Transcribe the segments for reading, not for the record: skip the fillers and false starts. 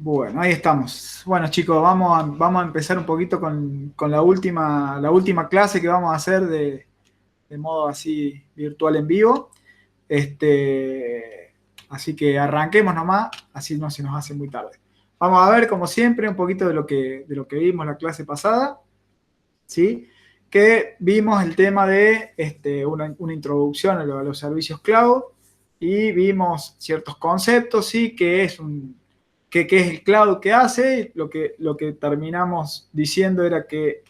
Bueno, ahí estamos. Bueno, chicos, vamos a empezar un poquito con la última clase que vamos a hacer de modo así virtual en vivo. Así que arranquemos nomás, así no se nos hace muy tarde. Vamos a ver, como siempre, un poquito de lo que vimos la clase pasada, ¿sí? Que vimos el tema de una introducción a los servicios cloud y vimos ciertos conceptos, ¿sí? ¿Qué es el cloud que hace? Lo que terminamos diciendo era que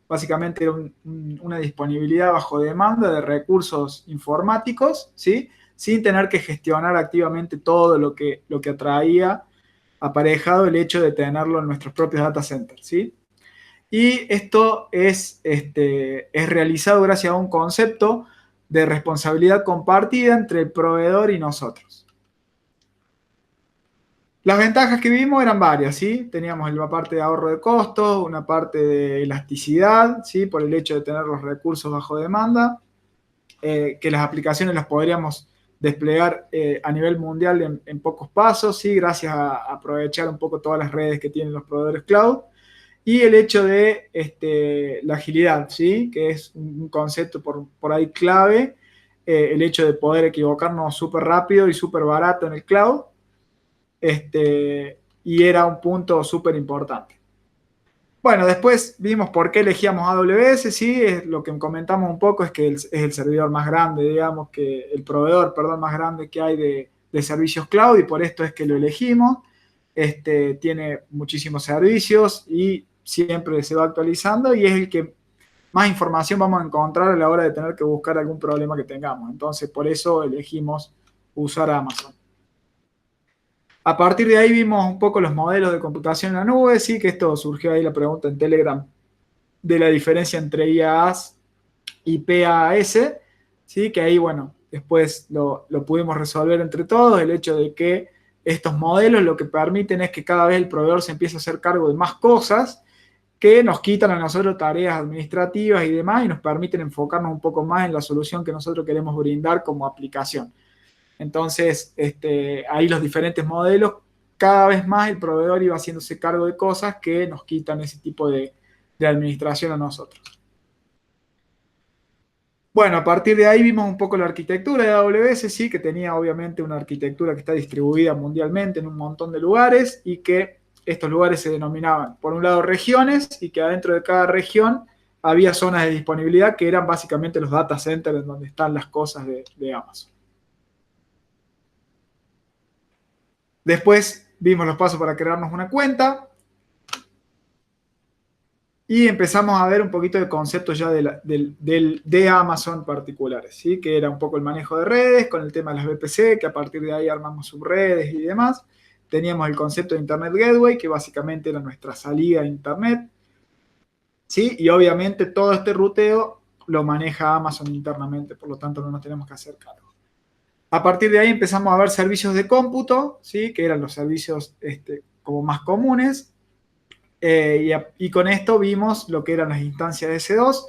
básicamente era una disponibilidad bajo demanda de recursos informáticos, ¿sí? Sin tener que gestionar activamente todo lo que atraía aparejado el hecho de tenerlo en nuestros propios data centers, ¿sí? Y esto es realizado gracias a un concepto de responsabilidad compartida entre el proveedor y nosotros. Las ventajas que vimos eran varias, ¿sí? Teníamos la parte de ahorro de costos, una parte de elasticidad, ¿sí? Por el hecho de tener los recursos bajo demanda, que las aplicaciones las podríamos desplegar a nivel mundial en pocos pasos, ¿sí? Gracias a aprovechar un poco todas las redes que tienen los proveedores cloud. Y el hecho de la agilidad, ¿sí? Que es un concepto por ahí clave, el hecho de poder equivocarnos súper rápido y súper barato en el cloud, y era un punto súper importante. Bueno, después vimos por qué elegíamos AWS, sí, es lo que comentamos un poco, es que es el servidor más grande, digamos, que el proveedor, perdón, más grande que hay de servicios cloud y por esto es que lo elegimos. Tiene muchísimos servicios y siempre se va actualizando y es el que más información vamos a encontrar a la hora de tener que buscar algún problema que tengamos. Entonces, por eso elegimos usar Amazon. A partir de ahí vimos un poco los modelos de computación en la nube, sí, que esto surgió ahí la pregunta en Telegram de la diferencia entre IaaS y PaaS, sí, que ahí, bueno, después lo pudimos resolver entre todos, el hecho de que estos modelos lo que permiten es que cada vez el proveedor se empiece a hacer cargo de más cosas que nos quitan a nosotros tareas administrativas y demás y nos permiten enfocarnos un poco más en la solución que nosotros queremos brindar como aplicación. Entonces, ahí los diferentes modelos, cada vez más el proveedor iba haciéndose cargo de cosas que nos quitan ese tipo de administración a nosotros. Bueno, a partir de ahí vimos un poco la arquitectura de AWS, sí, que tenía obviamente una arquitectura que está distribuida mundialmente en un montón de lugares y que estos lugares se denominaban, por un lado, regiones y que adentro de cada región había zonas de disponibilidad que eran básicamente los data centers en donde están las cosas de Amazon. Después vimos los pasos para crearnos una cuenta y empezamos a ver un poquito de conceptos ya de Amazon particulares, ¿sí? Que era un poco el manejo de redes con el tema de las VPC, que a partir de ahí armamos subredes y demás. Teníamos el concepto de Internet Gateway, que básicamente era nuestra salida a Internet, ¿sí? Y obviamente todo este ruteo lo maneja Amazon internamente, por lo tanto no nos tenemos que hacer cargo. A partir de ahí empezamos a ver servicios de cómputo, ¿sí? Que eran los servicios como más comunes, y con esto vimos lo que eran las instancias de S2,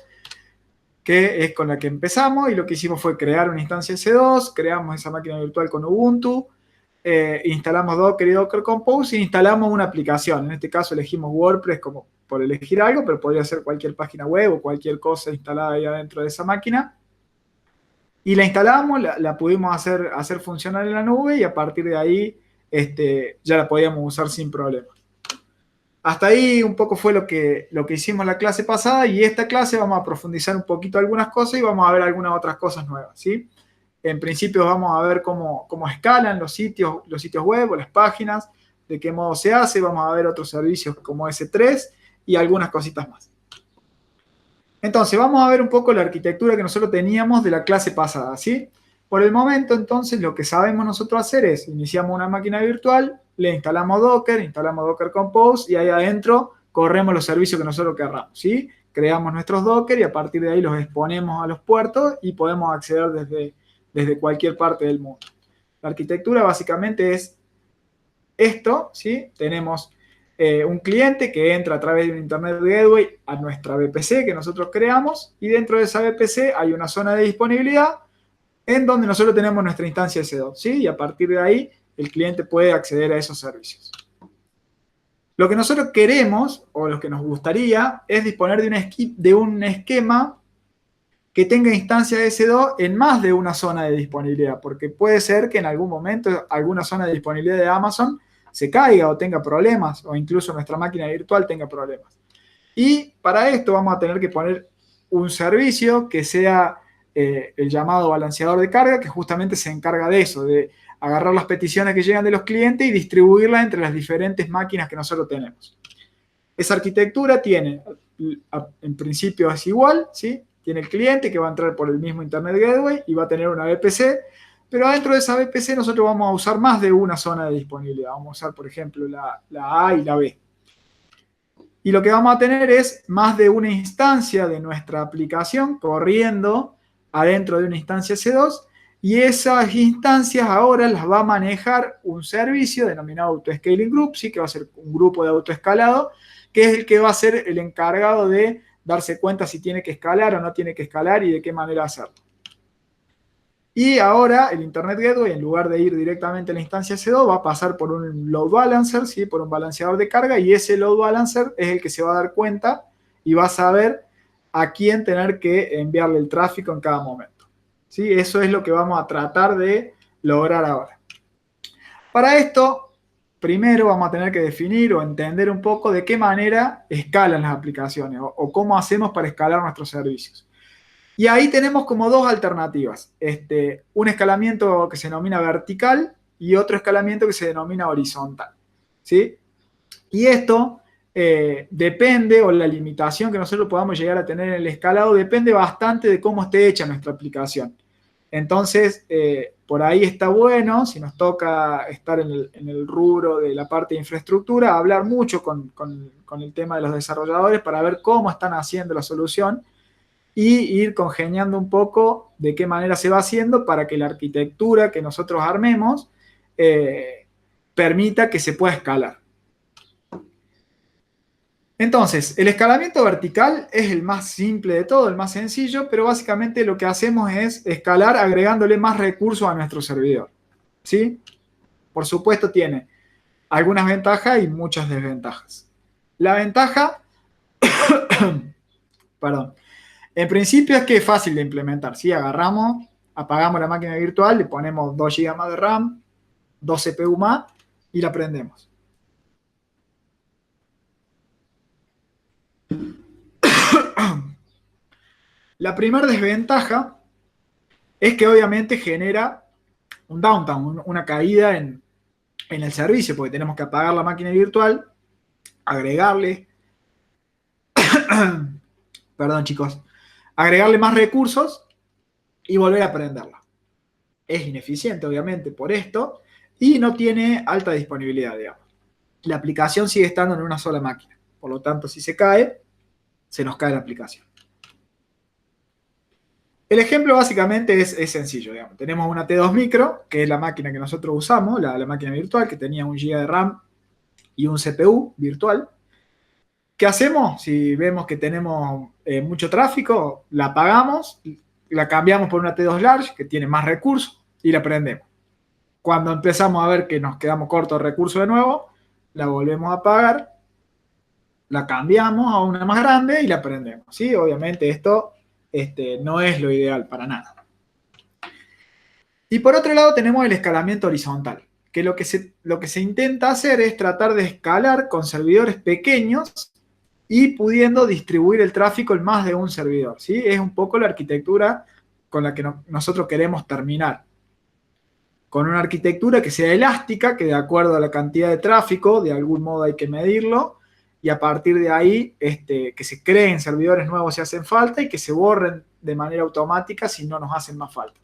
que es con la que empezamos, y lo que hicimos fue crear una instancia S2, creamos esa máquina virtual con Ubuntu, instalamos Docker y Docker Compose e instalamos una aplicación. En este caso elegimos WordPress como por elegir algo, pero podría ser cualquier página web o cualquier cosa instalada ahí adentro de esa máquina. Y la instalamos, la pudimos hacer funcionar en la nube y a partir de ahí ya la podíamos usar sin problema. Hasta ahí un poco fue lo que hicimos la clase pasada y esta clase vamos a profundizar un poquito algunas cosas y vamos a ver algunas otras cosas nuevas, ¿sí? En principio vamos a ver cómo escalan los sitios web o las páginas, de qué modo se hace, vamos a ver otros servicios como S3 y algunas cositas más. Entonces, vamos a ver un poco la arquitectura que nosotros teníamos de la clase pasada, ¿sí? Por el momento, entonces, lo que sabemos nosotros hacer es, iniciamos una máquina virtual, le instalamos Docker Compose y ahí adentro corremos los servicios que nosotros querramos, ¿sí? Creamos nuestros Docker y a partir de ahí los exponemos a los puertos y podemos acceder desde cualquier parte del mundo. La arquitectura básicamente es esto, ¿sí? Tenemos un cliente que entra a través de un Internet Gateway a nuestra VPC que nosotros creamos y dentro de esa VPC hay una zona de disponibilidad en donde nosotros tenemos nuestra instancia S2, ¿sí? Y a partir de ahí el cliente puede acceder a esos servicios. Lo que nosotros queremos, o lo que nos gustaría, es disponer de un esquema que tenga instancia S2 en más de una zona de disponibilidad, porque puede ser que en algún momento alguna zona de disponibilidad de Amazon se caiga o tenga problemas, o incluso nuestra máquina virtual tenga problemas. Y para esto vamos a tener que poner un servicio que sea el llamado balanceador de carga, que justamente se encarga de eso, de agarrar las peticiones que llegan de los clientes y distribuirlas entre las diferentes máquinas que nosotros tenemos. Esa arquitectura tiene, en principio es igual, ¿sí? Tiene el cliente que va a entrar por el mismo Internet Gateway y va a tener una VPC, pero dentro de esa VPC nosotros vamos a usar más de una zona de disponibilidad. Vamos a usar, por ejemplo, la A y la B. Y lo que vamos a tener es más de una instancia de nuestra aplicación corriendo adentro de una instancia C2, y esas instancias ahora las va a manejar un servicio denominado Autoscaling Group, ¿sí? Que va a ser un grupo de autoescalado, que es el que va a ser el encargado de darse cuenta si tiene que escalar o no tiene que escalar y de qué manera hacerlo. Y ahora el Internet Gateway, en lugar de ir directamente a la instancia C2, va a pasar por un load balancer, ¿sí? Por un balanceador de carga, y ese load balancer es el que se va a dar cuenta y va a saber a quién tener que enviarle el tráfico en cada momento, ¿sí? Eso es lo que vamos a tratar de lograr ahora. Para esto, primero vamos a tener que definir o entender un poco de qué manera escalan las aplicaciones o cómo hacemos para escalar nuestros servicios. Y ahí tenemos como dos alternativas. Un escalamiento que se denomina vertical y otro escalamiento que se denomina horizontal, ¿sí? Y esto depende, o la limitación que nosotros podamos llegar a tener en el escalado, depende bastante de cómo esté hecha nuestra aplicación. Entonces, por ahí está bueno, si nos toca estar en el rubro de la parte de infraestructura, hablar mucho con el tema de los desarrolladores para ver cómo están haciendo la solución y ir congeniando un poco de qué manera se va haciendo para que la arquitectura que nosotros armemos permita que se pueda escalar. Entonces, el escalamiento vertical es el más simple de todo, el más sencillo, pero básicamente lo que hacemos es escalar agregándole más recursos a nuestro servidor, ¿sí? Por supuesto tiene algunas ventajas y muchas desventajas. La ventaja, perdón, en principio es que es fácil de implementar, ¿sí? Agarramos, apagamos la máquina virtual, le ponemos 2 GB más de RAM, 2 CPU más y la prendemos. La primera desventaja es que obviamente genera un downtime, una caída en el servicio, porque tenemos que apagar la máquina virtual, agregarle, perdón chicos, agregarle más recursos y volver a prenderla. Es ineficiente, obviamente, por esto, y no tiene alta disponibilidad, digamos. La aplicación sigue estando en una sola máquina. Por lo tanto, si se cae, se nos cae la aplicación. El ejemplo básicamente es sencillo, digamos. Tenemos una T2 Micro, que es la máquina que nosotros usamos, la máquina virtual, que tenía 1 GB de RAM y un CPU virtual. ¿Qué hacemos? Si vemos que tenemos mucho tráfico, la apagamos, la cambiamos por una T2 Large, que tiene más recursos, y la prendemos. Cuando empezamos a ver que nos quedamos cortos de recursos de nuevo, la volvemos a apagar, la cambiamos a una más grande y la prendemos, ¿sí? Obviamente esto no es lo ideal para nada. Y por otro lado tenemos el escalamiento horizontal, que lo que se intenta hacer es tratar de escalar con servidores pequeños y pudiendo distribuir el tráfico en más de un servidor, ¿sí? Es un poco la arquitectura con la que nosotros queremos terminar. Con una arquitectura que sea elástica, que de acuerdo a la cantidad de tráfico, de algún modo hay que medirlo, y a partir de ahí que se creen servidores nuevos si hacen falta y que se borren de manera automática si no nos hacen más falta.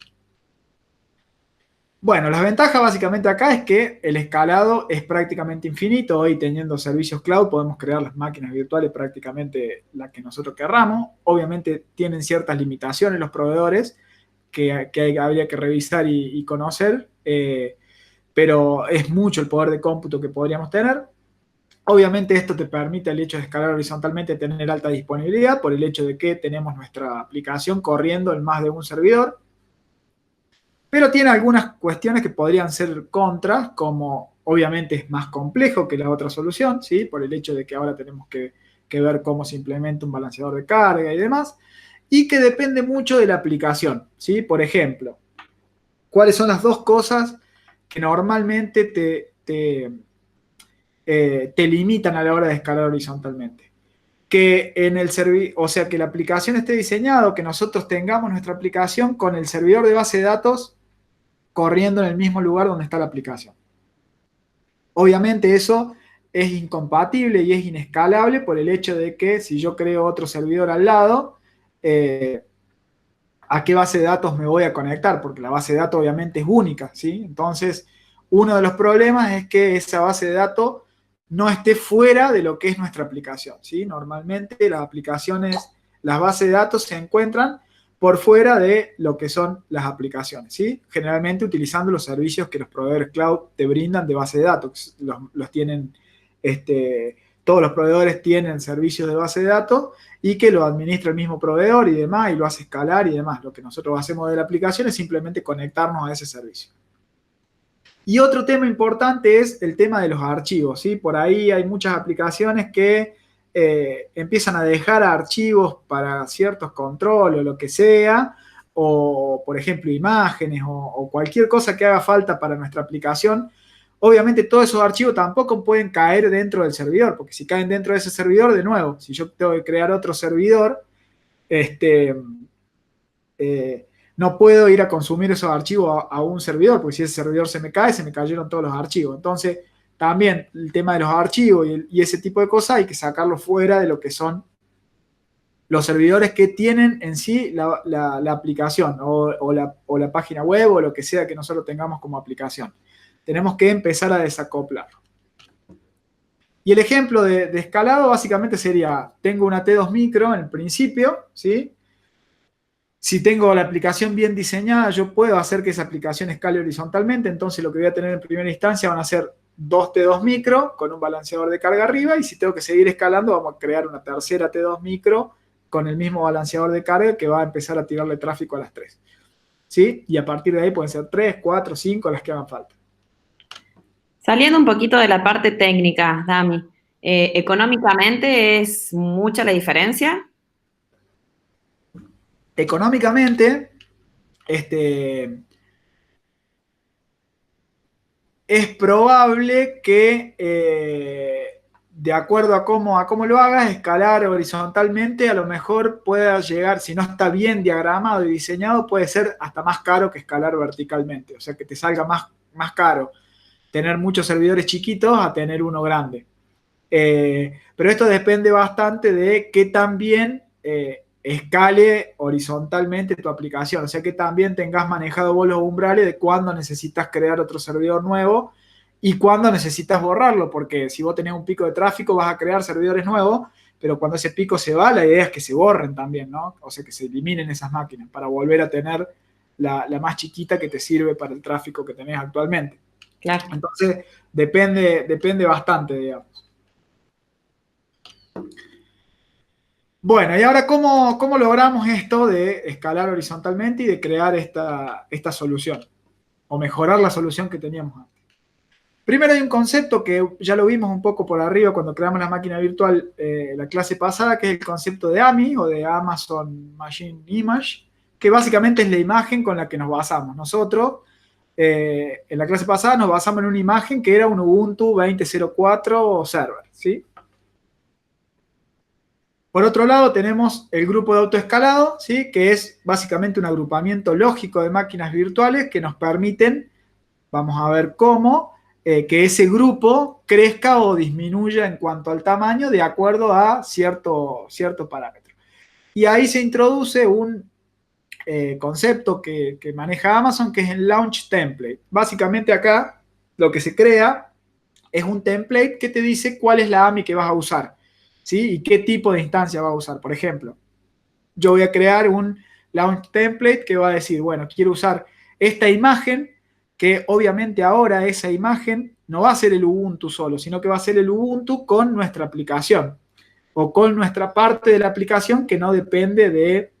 Bueno, las ventajas básicamente acá es que el escalado es prácticamente infinito. Hoy teniendo servicios cloud podemos crear las máquinas virtuales prácticamente las que nosotros querramos. Obviamente tienen ciertas limitaciones los proveedores que habría que revisar y conocer, pero es mucho el poder de cómputo que podríamos tener. Obviamente esto te permite el hecho de escalar horizontalmente tener alta disponibilidad por el hecho de que tenemos nuestra aplicación corriendo en más de un servidor. Pero tiene algunas cuestiones que podrían ser contras, como obviamente es más complejo que la otra solución, ¿sí? Por el hecho de que ahora tenemos que ver cómo se implementa un balanceador de carga y demás, y que depende mucho de la aplicación, ¿sí? Por ejemplo, ¿cuáles son las dos cosas que normalmente te limitan a la hora de escalar horizontalmente? Que en el o sea, que la aplicación esté diseñada, que nosotros tengamos nuestra aplicación con el servidor de base de datos corriendo en el mismo lugar donde está la aplicación. Obviamente eso es incompatible y es inescalable por el hecho de que si yo creo otro servidor al lado, ¿a qué base de datos me voy a conectar? Porque la base de datos obviamente es única, ¿sí? Entonces, uno de los problemas es que esa base de datos no esté fuera de lo que es nuestra aplicación, ¿sí? Normalmente las aplicaciones, las bases de datos se encuentran por fuera de lo que son las aplicaciones, ¿sí? Generalmente utilizando los servicios que los proveedores cloud te brindan de base de datos, los tienen, todos los proveedores tienen servicios de base de datos y que lo administra el mismo proveedor y demás, y lo hace escalar y demás. Lo que nosotros hacemos de la aplicación es simplemente conectarnos a ese servicio. Y otro tema importante es el tema de los archivos, ¿sí? Por ahí hay muchas aplicaciones que empiezan a dejar archivos para ciertos controles o lo que sea, o por ejemplo imágenes o cualquier cosa que haga falta para nuestra aplicación. Obviamente todos esos archivos tampoco pueden caer dentro del servidor, porque si caen dentro de ese servidor, de nuevo, si yo tengo que crear otro servidor, no puedo ir a consumir esos archivos a un servidor, porque si ese servidor se me cae, se me cayeron todos los archivos. Entonces, también el tema de los archivos y ese tipo de cosas hay que sacarlo fuera de lo que son los servidores que tienen en sí la aplicación o la página web o lo que sea que nosotros tengamos como aplicación. Tenemos que empezar a desacoplarlo. Y el ejemplo de escalado básicamente sería, tengo una T2 micro en el principio, ¿sí? Si tengo la aplicación bien diseñada, yo puedo hacer que esa aplicación escale horizontalmente, entonces lo que voy a tener en primera instancia van a ser dos T2 micro con un balanceador de carga arriba, y si tengo que seguir escalando, vamos a crear una tercera T2 micro con el mismo balanceador de carga que va a empezar a tirarle tráfico a las tres, ¿sí? Y a partir de ahí pueden ser 3, 4, 5 las que hagan falta. Saliendo un poquito de la parte técnica, Dami, ¿económicamente es mucha la diferencia? Económicamente, es probable que, de acuerdo a cómo lo hagas, escalar horizontalmente, a lo mejor pueda llegar, si no está bien diagramado y diseñado, puede ser hasta más caro que escalar verticalmente. O sea, que te salga más caro tener muchos servidores chiquitos a tener uno grande. Pero esto depende bastante de qué tan bien escale horizontalmente tu aplicación. O sea, que también tengas manejado vos los umbrales de cuándo necesitas crear otro servidor nuevo y cuándo necesitas borrarlo, porque si vos tenés un pico de tráfico vas a crear servidores nuevos, pero cuando ese pico se va, la idea es que se borren también, ¿no? O sea, que se eliminen esas máquinas para volver a tener la más chiquita que te sirve para el tráfico que tenés actualmente. Claro. Entonces, depende bastante, digamos. Bueno, y ahora, ¿cómo logramos esto de escalar horizontalmente y de crear esta solución? O mejorar la solución que teníamos antes. Primero hay un concepto que ya lo vimos un poco por arriba cuando creamos la máquina virtual la clase pasada, que es el concepto de AMI o de Amazon Machine Image, que básicamente es la imagen con la que nos basamos. Nosotros, en la clase pasada, nos basamos en una imagen que era un Ubuntu 20.04 server, ¿sí? Por otro lado, tenemos el grupo de autoescalado, ¿sí? Que es básicamente un agrupamiento lógico de máquinas virtuales que nos permiten, vamos a ver cómo, que ese grupo crezca o disminuya en cuanto al tamaño de acuerdo a cierto parámetro. Y ahí se introduce un concepto que maneja Amazon, que es el Launch Template. Básicamente acá lo que se crea es un template que te dice cuál es la AMI que vas a usar, ¿sí? Y qué tipo de instancia vas a usar. Por ejemplo, yo voy a crear un launch template que va a decir, bueno, quiero usar esta imagen, que obviamente ahora esa imagen no va a ser el Ubuntu solo, sino que va a ser el Ubuntu con nuestra aplicación o con nuestra parte de la aplicación que no depende de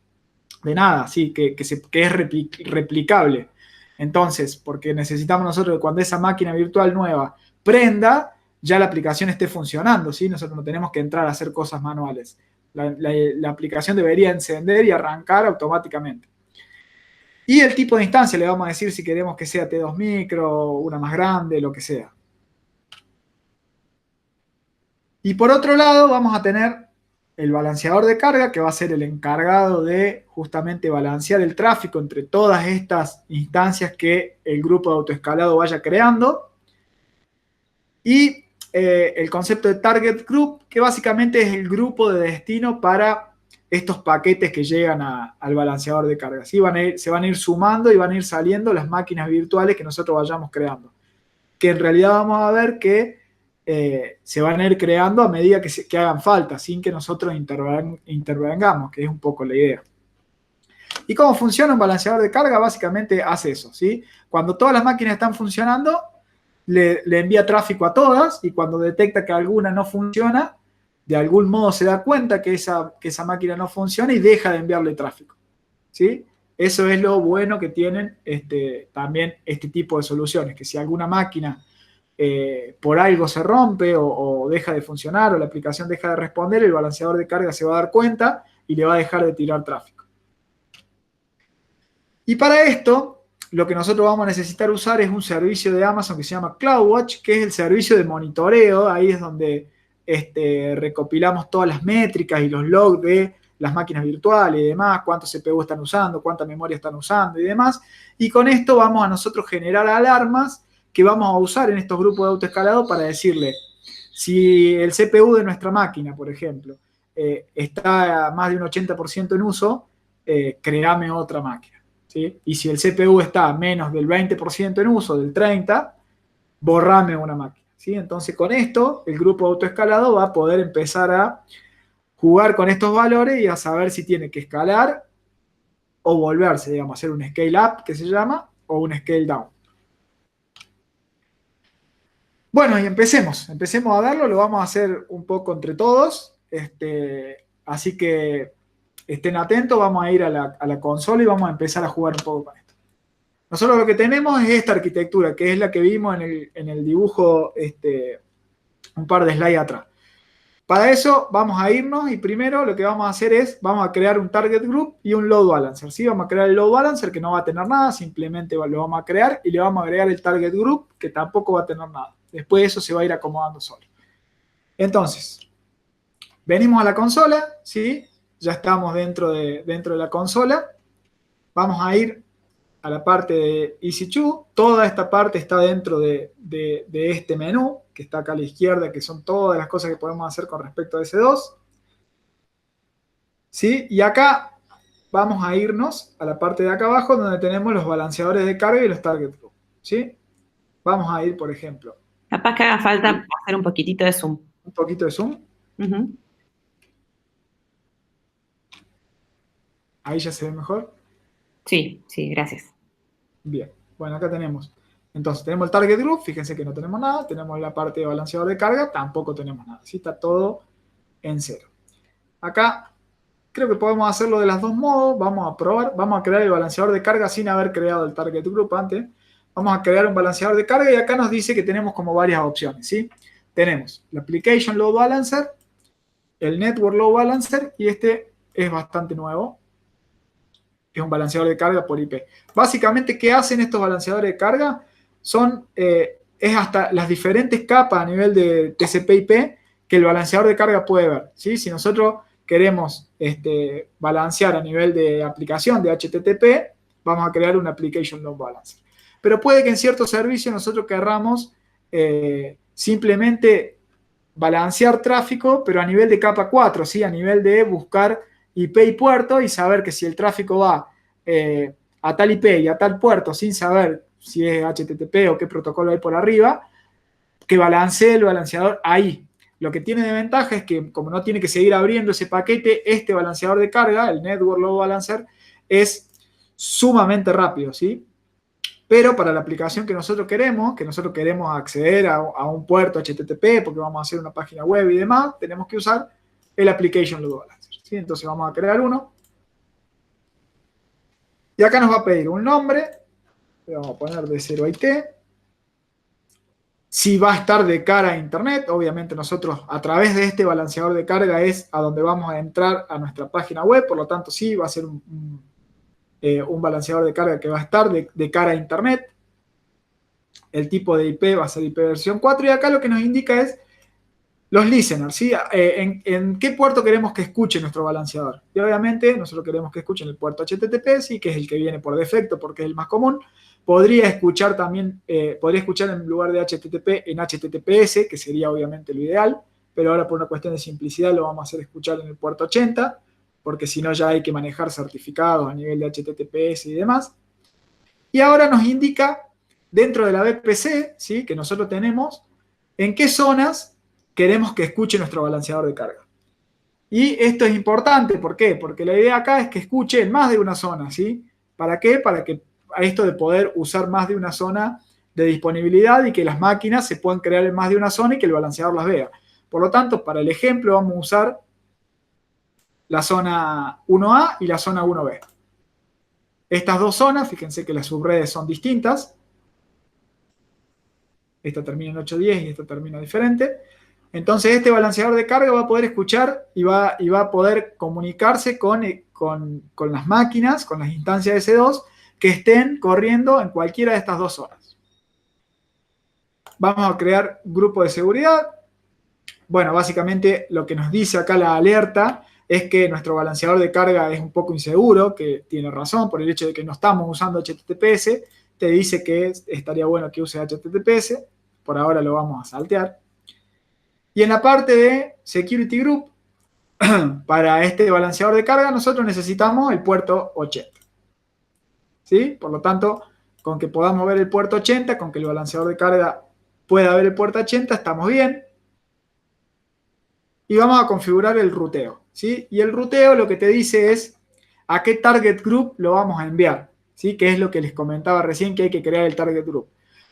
nada, ¿sí? Que es replicable. Entonces, porque necesitamos nosotros que cuando esa máquina virtual nueva prenda, ya la aplicación esté funcionando, ¿sí? Nosotros no tenemos que entrar a hacer cosas manuales. La aplicación debería encender y arrancar automáticamente. Y el tipo de instancia, le vamos a decir si queremos que sea T2 micro, una más grande, lo que sea. Y por otro lado, vamos a tener el balanceador de carga, que va a ser el encargado de justamente balancear el tráfico entre todas estas instancias que el grupo de autoescalado vaya creando. Y el concepto de Target Group, que básicamente es el grupo de destino para estos paquetes que llegan al balanceador de carga. ¿Sí? Se van a ir sumando y van a ir saliendo las máquinas virtuales que nosotros vayamos creando. Que en realidad vamos a ver que se van a ir creando a medida que hagan falta, sin que nosotros intervengamos, que es un poco la idea. ¿Y cómo funciona un balanceador de carga? Básicamente hace eso, ¿sí? Cuando todas las máquinas están funcionando, le envía tráfico a todas y cuando detecta que alguna no funciona, de algún modo se da cuenta que esa máquina no funciona y deja de enviarle tráfico, ¿sí? Eso es lo bueno que tienen también este tipo de soluciones, que si alguna máquina por algo se rompe o deja de funcionar o la aplicación deja de responder, el balanceador de carga se va a dar cuenta y le va a dejar de tirar tráfico. Y para esto, lo que nosotros vamos a necesitar usar es un servicio de Amazon que se llama CloudWatch, que es el servicio de monitoreo. Ahí es donde recopilamos todas las métricas y los logs de las máquinas virtuales y demás, cuánto CPU están usando, cuánta memoria están usando y demás. Y con esto vamos a nosotros generar alarmas que vamos a usar en estos grupos de autoescalado para decirle, si el CPU de nuestra máquina, por ejemplo, está a más de un 80% en uso, créame otra máquina. ¿Sí? Y si el CPU está a menos del 20% en uso, del 30%, borrame una máquina. ¿Sí? Entonces con esto el grupo autoescalado va a poder empezar a jugar con estos valores y a saber si tiene que escalar o volverse, digamos, hacer un scale up que se llama o un scale down. Bueno, y empecemos a verlo, lo vamos a hacer un poco entre todos, así que estén atentos, vamos a ir a la consola y vamos a empezar a jugar un poco con esto. Nosotros lo que tenemos es esta arquitectura, que es la que vimos en el dibujo un par de slides atrás. Para eso vamos a irnos y primero lo que vamos a hacer es, vamos a crear un target group y un load balancer. ¿Sí? Vamos a crear el load balancer que no va a tener nada, simplemente lo vamos a crear y le vamos a agregar el target group que tampoco va a tener nada. Después de eso se va a ir acomodando solo. Entonces, venimos a la consola, ¿sí? Ya estamos dentro de la consola. Vamos a ir a la parte de EC2. Toda esta parte está dentro de este menú, que está acá a la izquierda, que son todas las cosas que podemos hacer con respecto a S2. ¿Sí? Y acá vamos a irnos a la parte de acá abajo, donde tenemos los balanceadores de carga y los target group. ¿Sí? Vamos a ir, por ejemplo. Capaz que haga falta hacer un poquitito de zoom. Un poquito de zoom. Ahí ya se ve mejor. Sí, gracias. Bien, bueno, acá tenemos. Entonces, tenemos el target group, fíjense que no tenemos nada. Tenemos la parte de balanceador de carga, tampoco tenemos nada. ¿Sí? Está todo en cero. Acá, creo que podemos hacerlo de los dos modos. Vamos a probar, vamos a crear el balanceador de carga sin haber creado el target group antes. Vamos a crear un balanceador de carga y acá nos dice que tenemos como varias opciones, ¿sí? Tenemos el Application Load Balancer, el Network Load Balancer y este es bastante nuevo. Es un balanceador de carga por IP. Básicamente, ¿qué hacen estos balanceadores de carga? Es hasta las diferentes capas a nivel de TCP/IP que el balanceador de carga puede ver, ¿sí? Si nosotros queremos balancear a nivel de aplicación de HTTP, vamos a crear un Application Load Balancer. Pero puede que en ciertos servicios nosotros querramos simplemente balancear tráfico, pero a nivel de capa 4, ¿sí? A nivel de buscar IP y puerto y saber que si el tráfico va a tal IP y a tal puerto sin saber si es HTTP o qué protocolo hay por arriba, que balancee el balanceador ahí. Lo que tiene de ventaja es que como no tiene que seguir abriendo ese paquete, este balanceador de carga, el Network Load Balancer, es sumamente rápido, ¿sí? Pero para la aplicación que nosotros queremos acceder a un puerto HTTP porque vamos a hacer una página web y demás, tenemos que usar el Application Load Balancer, ¿sí? Entonces vamos a crear uno. Y acá nos va a pedir un nombre, Le vamos a poner de 0 a IT. Si va a estar de cara a Internet, obviamente nosotros a través de este balanceador de carga es a donde vamos a entrar a nuestra página web, por lo tanto sí va a ser un balanceador de carga que va a estar de cara a Internet. El tipo de IP va a ser IP versión 4 y acá lo que nos indica es los listeners, ¿sí? ¿En qué puerto queremos que escuche nuestro balanceador? Y obviamente nosotros queremos que escuche en el puerto HTTP, sí, que es el que viene por defecto porque es el más común. Podría escuchar también, podría escuchar en lugar de HTTP en HTTPS, que sería obviamente lo ideal, pero ahora por una cuestión de simplicidad lo vamos a hacer escuchar en el puerto 80, porque si no ya hay que manejar certificados a nivel de HTTPS y demás. Y ahora nos indica dentro de la VPC, ¿sí? Que nosotros tenemos, en qué zonas queremos que escuche nuestro balanceador de carga. Y esto es importante, ¿por qué? Porque la idea acá es que escuche en más de una zona, ¿sí? ¿Para qué? Para que a esto de poder usar más de una zona de disponibilidad y que las máquinas se puedan crear en más de una zona y que el balanceador las vea. Por lo tanto, para el ejemplo vamos a usar la zona 1A y la zona 1B. Estas dos zonas, fíjense que las subredes son distintas. Esta termina en 810 y esta termina diferente. Entonces este balanceador de carga va a poder escuchar y va a poder comunicarse con las máquinas, con las instancias S2 que estén corriendo en cualquiera de estas dos zonas. Vamos a crear grupo de seguridad. Bueno, básicamente lo que nos dice acá la alerta es que nuestro balanceador de carga es un poco inseguro, que tiene razón por el hecho de que no estamos usando HTTPS. Te dice que estaría bueno que use HTTPS. Por ahora lo vamos a saltear. Y en la parte de Security Group, para este balanceador de carga, nosotros necesitamos el puerto 80. ¿Sí? Por lo tanto, con que podamos ver el puerto 80, con que el balanceador de carga pueda ver el puerto 80, estamos bien. Y vamos a configurar el ruteo, ¿sí? Y el ruteo lo que te dice es a qué target group lo vamos a enviar, ¿sí? Que es lo que les comentaba recién, que hay que crear el target group.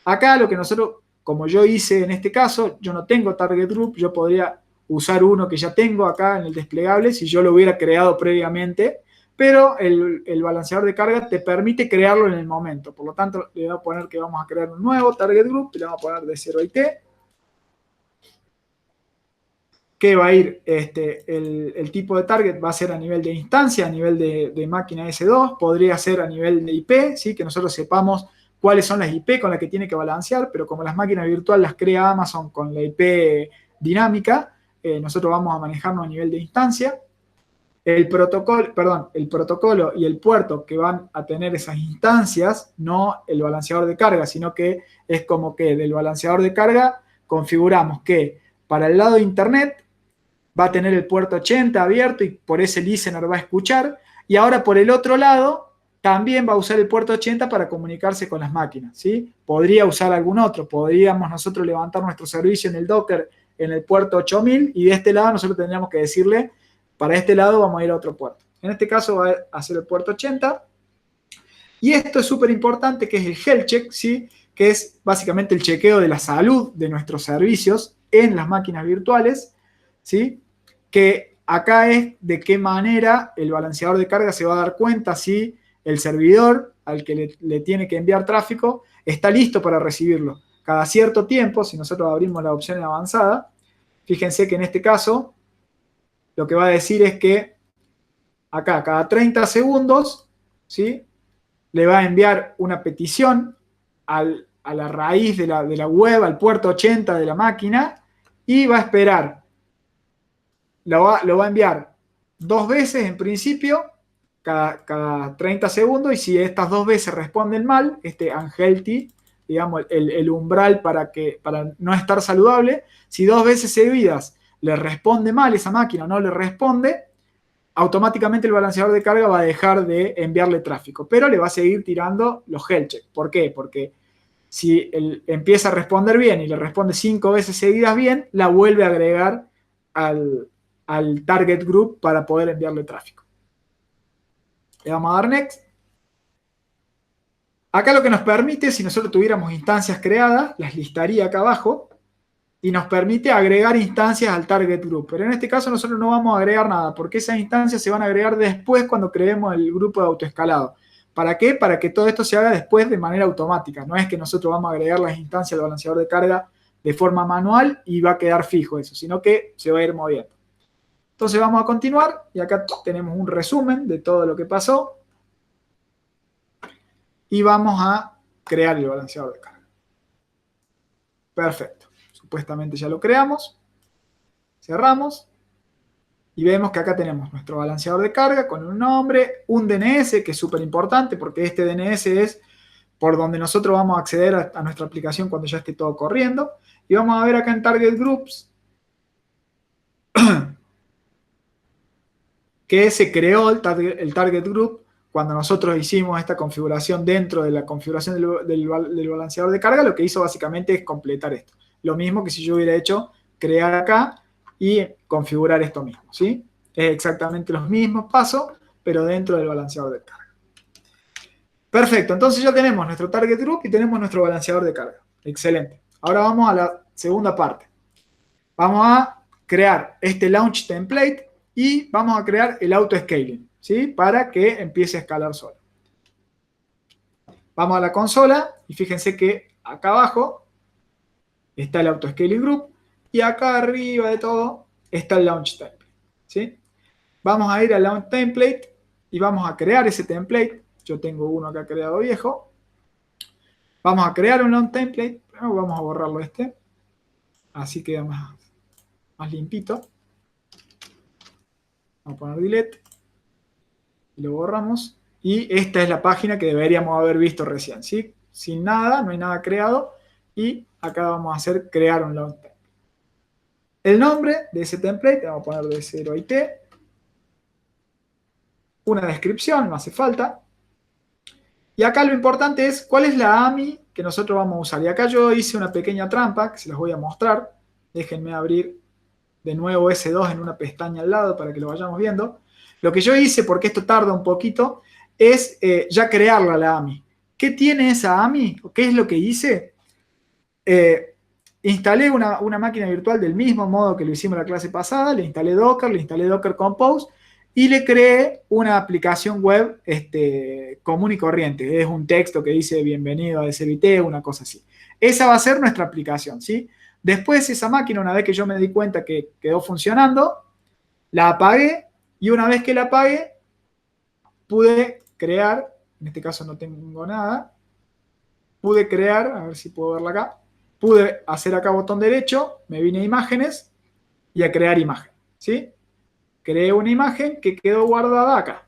Acá lo que nosotros, como yo hice en este caso, yo no tengo target group, yo podría usar uno que ya tengo acá en el desplegable si yo lo hubiera creado previamente, pero el balanceador de carga te permite crearlo en el momento. Por lo tanto, le voy a poner que vamos a crear un nuevo target group, y le vamos a poner de 0 a IT, que va a ir, el tipo de target va a ser a nivel de instancia, a nivel de máquina S2, podría ser a nivel de IP, ¿sí? Que nosotros sepamos cuáles son las IP con las que tiene que balancear, pero como las máquinas virtuales las crea Amazon con la IP dinámica, nosotros vamos a manejarnos a nivel de instancia. El protocolo y el puerto que van a tener esas instancias, no el balanceador de carga, sino que es como que del balanceador de carga configuramos que para el lado de Internet va a tener el puerto 80 abierto y por ese listener va a escuchar, y ahora por el otro lado también va a usar el puerto 80 para comunicarse con las máquinas, ¿sí? Podría usar algún otro, podríamos nosotros levantar nuestro servicio en el Docker en el puerto 8000 y de este lado nosotros tendríamos que decirle, para este lado vamos a ir a otro puerto. En este caso va a ser el puerto 80. Y esto es súper importante, que es el health check, ¿sí? Que es básicamente el chequeo de la salud de nuestros servicios en las máquinas virtuales, ¿sí? Que acá es de qué manera el balanceador de carga se va a dar cuenta si el servidor al que le tiene que enviar tráfico está listo para recibirlo. Cada cierto tiempo, si nosotros abrimos la opción avanzada, fíjense que en este caso lo que va a decir es que acá cada 30 segundos, ¿sí? Le va a enviar una petición a la raíz de la web, al puerto 80 de la máquina, y va a esperar. Lo va a enviar 2 veces en principio, cada 30 segundos, y si estas 2 veces responden mal, unhealthy, digamos, el umbral para no estar saludable, si 2 veces seguidas le responde mal esa máquina o no le responde, automáticamente el balanceador de carga va a dejar de enviarle tráfico, pero le va a seguir tirando los health checks. ¿Por qué? Porque si él empieza a responder bien y le responde 5 veces seguidas bien, la vuelve a agregar al target group para poder enviarle tráfico. Le vamos a dar next. Acá lo que nos permite, si nosotros tuviéramos instancias creadas, las listaría acá abajo, y nos permite agregar instancias al target group. Pero en este caso nosotros no vamos a agregar nada, porque esas instancias se van a agregar después cuando creemos el grupo de autoescalado. ¿Para qué? Para que todo esto se haga después de manera automática. No es que nosotros vamos a agregar las instancias al balanceador de carga de forma manual y va a quedar fijo eso, sino que se va a ir moviendo. Entonces vamos a continuar y acá tenemos un resumen de todo lo que pasó y vamos a crear el balanceador de carga. Perfecto. Supuestamente ya lo creamos. Cerramos. Y vemos que acá tenemos nuestro balanceador de carga con un nombre, un DNS, que es súper importante porque este DNS es por donde nosotros vamos a acceder a nuestra aplicación cuando ya esté todo corriendo. Y vamos a ver acá en Target Groups que se creó el target Group cuando nosotros hicimos esta configuración dentro de la configuración del balanceador de carga. Lo que hizo básicamente es completar esto. Lo mismo que si yo hubiera hecho crear acá y configurar esto mismo, ¿sí? Es exactamente los mismos pasos, pero dentro del balanceador de carga. Perfecto, entonces ya tenemos nuestro target group y tenemos nuestro balanceador de carga. Excelente. Ahora vamos a la segunda parte. Vamos a crear este launch template y vamos a crear el auto scaling, ¿sí? Para que empiece a escalar solo. Vamos a la consola y fíjense que acá abajo está el auto scaling group y acá arriba de todo está el launch template, ¿sí? Vamos a ir al launch template y vamos a crear ese template. Yo tengo uno acá creado viejo. Vamos a crear un launch template. Vamos a borrarlo este. Así queda más limpito. Vamos a poner delete. Y lo borramos. Y esta es la página que deberíamos haber visto recién, ¿sí? Sin nada, no hay nada creado. Y acá vamos a hacer crear un launch template. El nombre de ese template, vamos a poner de 0 IT. Una descripción, no hace falta. Y acá lo importante es cuál es la AMI que nosotros vamos a usar. Y acá yo hice una pequeña trampa que se las voy a mostrar. Déjenme abrir de nuevo S2 en una pestaña al lado para que lo vayamos viendo. Lo que yo hice, porque esto tarda un poquito, es ya crearla la AMI. ¿Qué tiene esa AMI? ¿Qué es lo que hice? Instalé una máquina virtual del mismo modo que lo hicimos en la clase pasada. Le instalé Docker Compose y le creé una aplicación web común y corriente. Es un texto que dice bienvenido a DCBT, una cosa así. Esa va a ser nuestra aplicación, ¿sí? Después esa máquina, una vez que yo me di cuenta que quedó funcionando, la apagué y una vez que la apagué, pude crear, en este caso no tengo nada, pude crear, a ver si puedo verla acá, pude hacer acá botón derecho, me vine a imágenes y a crear imagen, ¿sí? Creé una imagen que quedó guardada acá,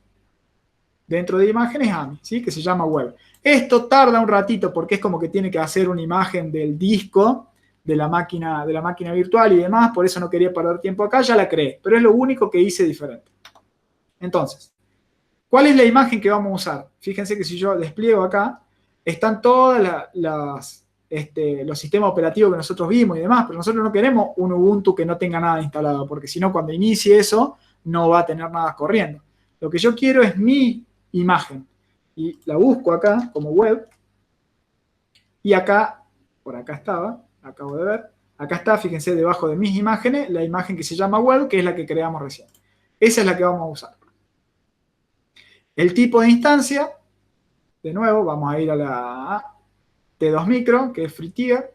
dentro de imágenes AMI, ¿sí? Que se llama web. Esto tarda un ratito porque es como que tiene que hacer una imagen del disco de la máquina virtual y demás, por eso no quería perder tiempo acá, ya la creé, pero es lo único que hice diferente. Entonces, ¿cuál es la imagen que vamos a usar? Fíjense que si yo despliego acá, están todas los sistemas operativos que nosotros vimos y demás, pero nosotros no queremos un Ubuntu que no tenga nada instalado, porque si no, cuando inicie eso, no va a tener nada corriendo. Lo que yo quiero es mi imagen, y la busco acá como web, y acá, por acá estaba, acabo de ver, acá está, fíjense, debajo de mis imágenes, la imagen que se llama web, que es la que creamos recién. Esa es la que vamos a usar. El tipo de instancia, de nuevo, vamos a ir a la T2 Micro, que es FreeTier,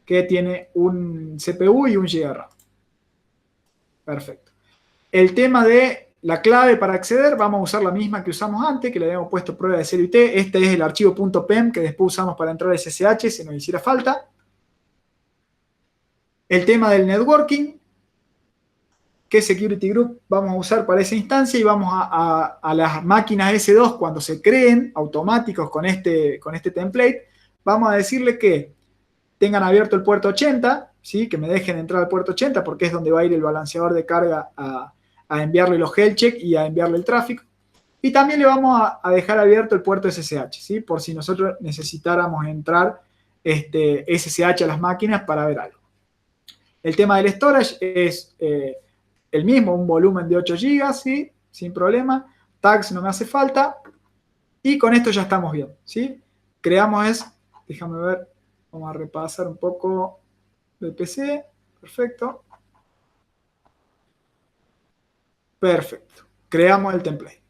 que tiene un CPU y un GB RAM. Perfecto. El tema de la clave para acceder, vamos a usar la misma que usamos antes, que le habíamos puesto prueba de CLUT. Este es el archivo .pem que después usamos para entrar a SSH si nos hiciera falta. El tema del networking, qué security group vamos a usar para esa instancia, y vamos a las máquinas S2 cuando se creen automáticos con este template, vamos a decirle que tengan abierto el puerto 80, ¿sí? Que me dejen entrar al puerto 80 porque es donde va a ir el balanceador de carga a enviarle los health check y a enviarle el tráfico. Y también le vamos a dejar abierto el puerto SSH, ¿sí? Por si nosotros necesitáramos entrar SSH a las máquinas para ver algo. El tema del storage es el mismo, un volumen de 8 GB, ¿sí? Sin problema. Tags no me hace falta. Y con esto ya estamos bien, ¿sí? Creamos déjame ver, vamos a repasar un poco del PC. Perfecto. Perfecto. Creamos el template.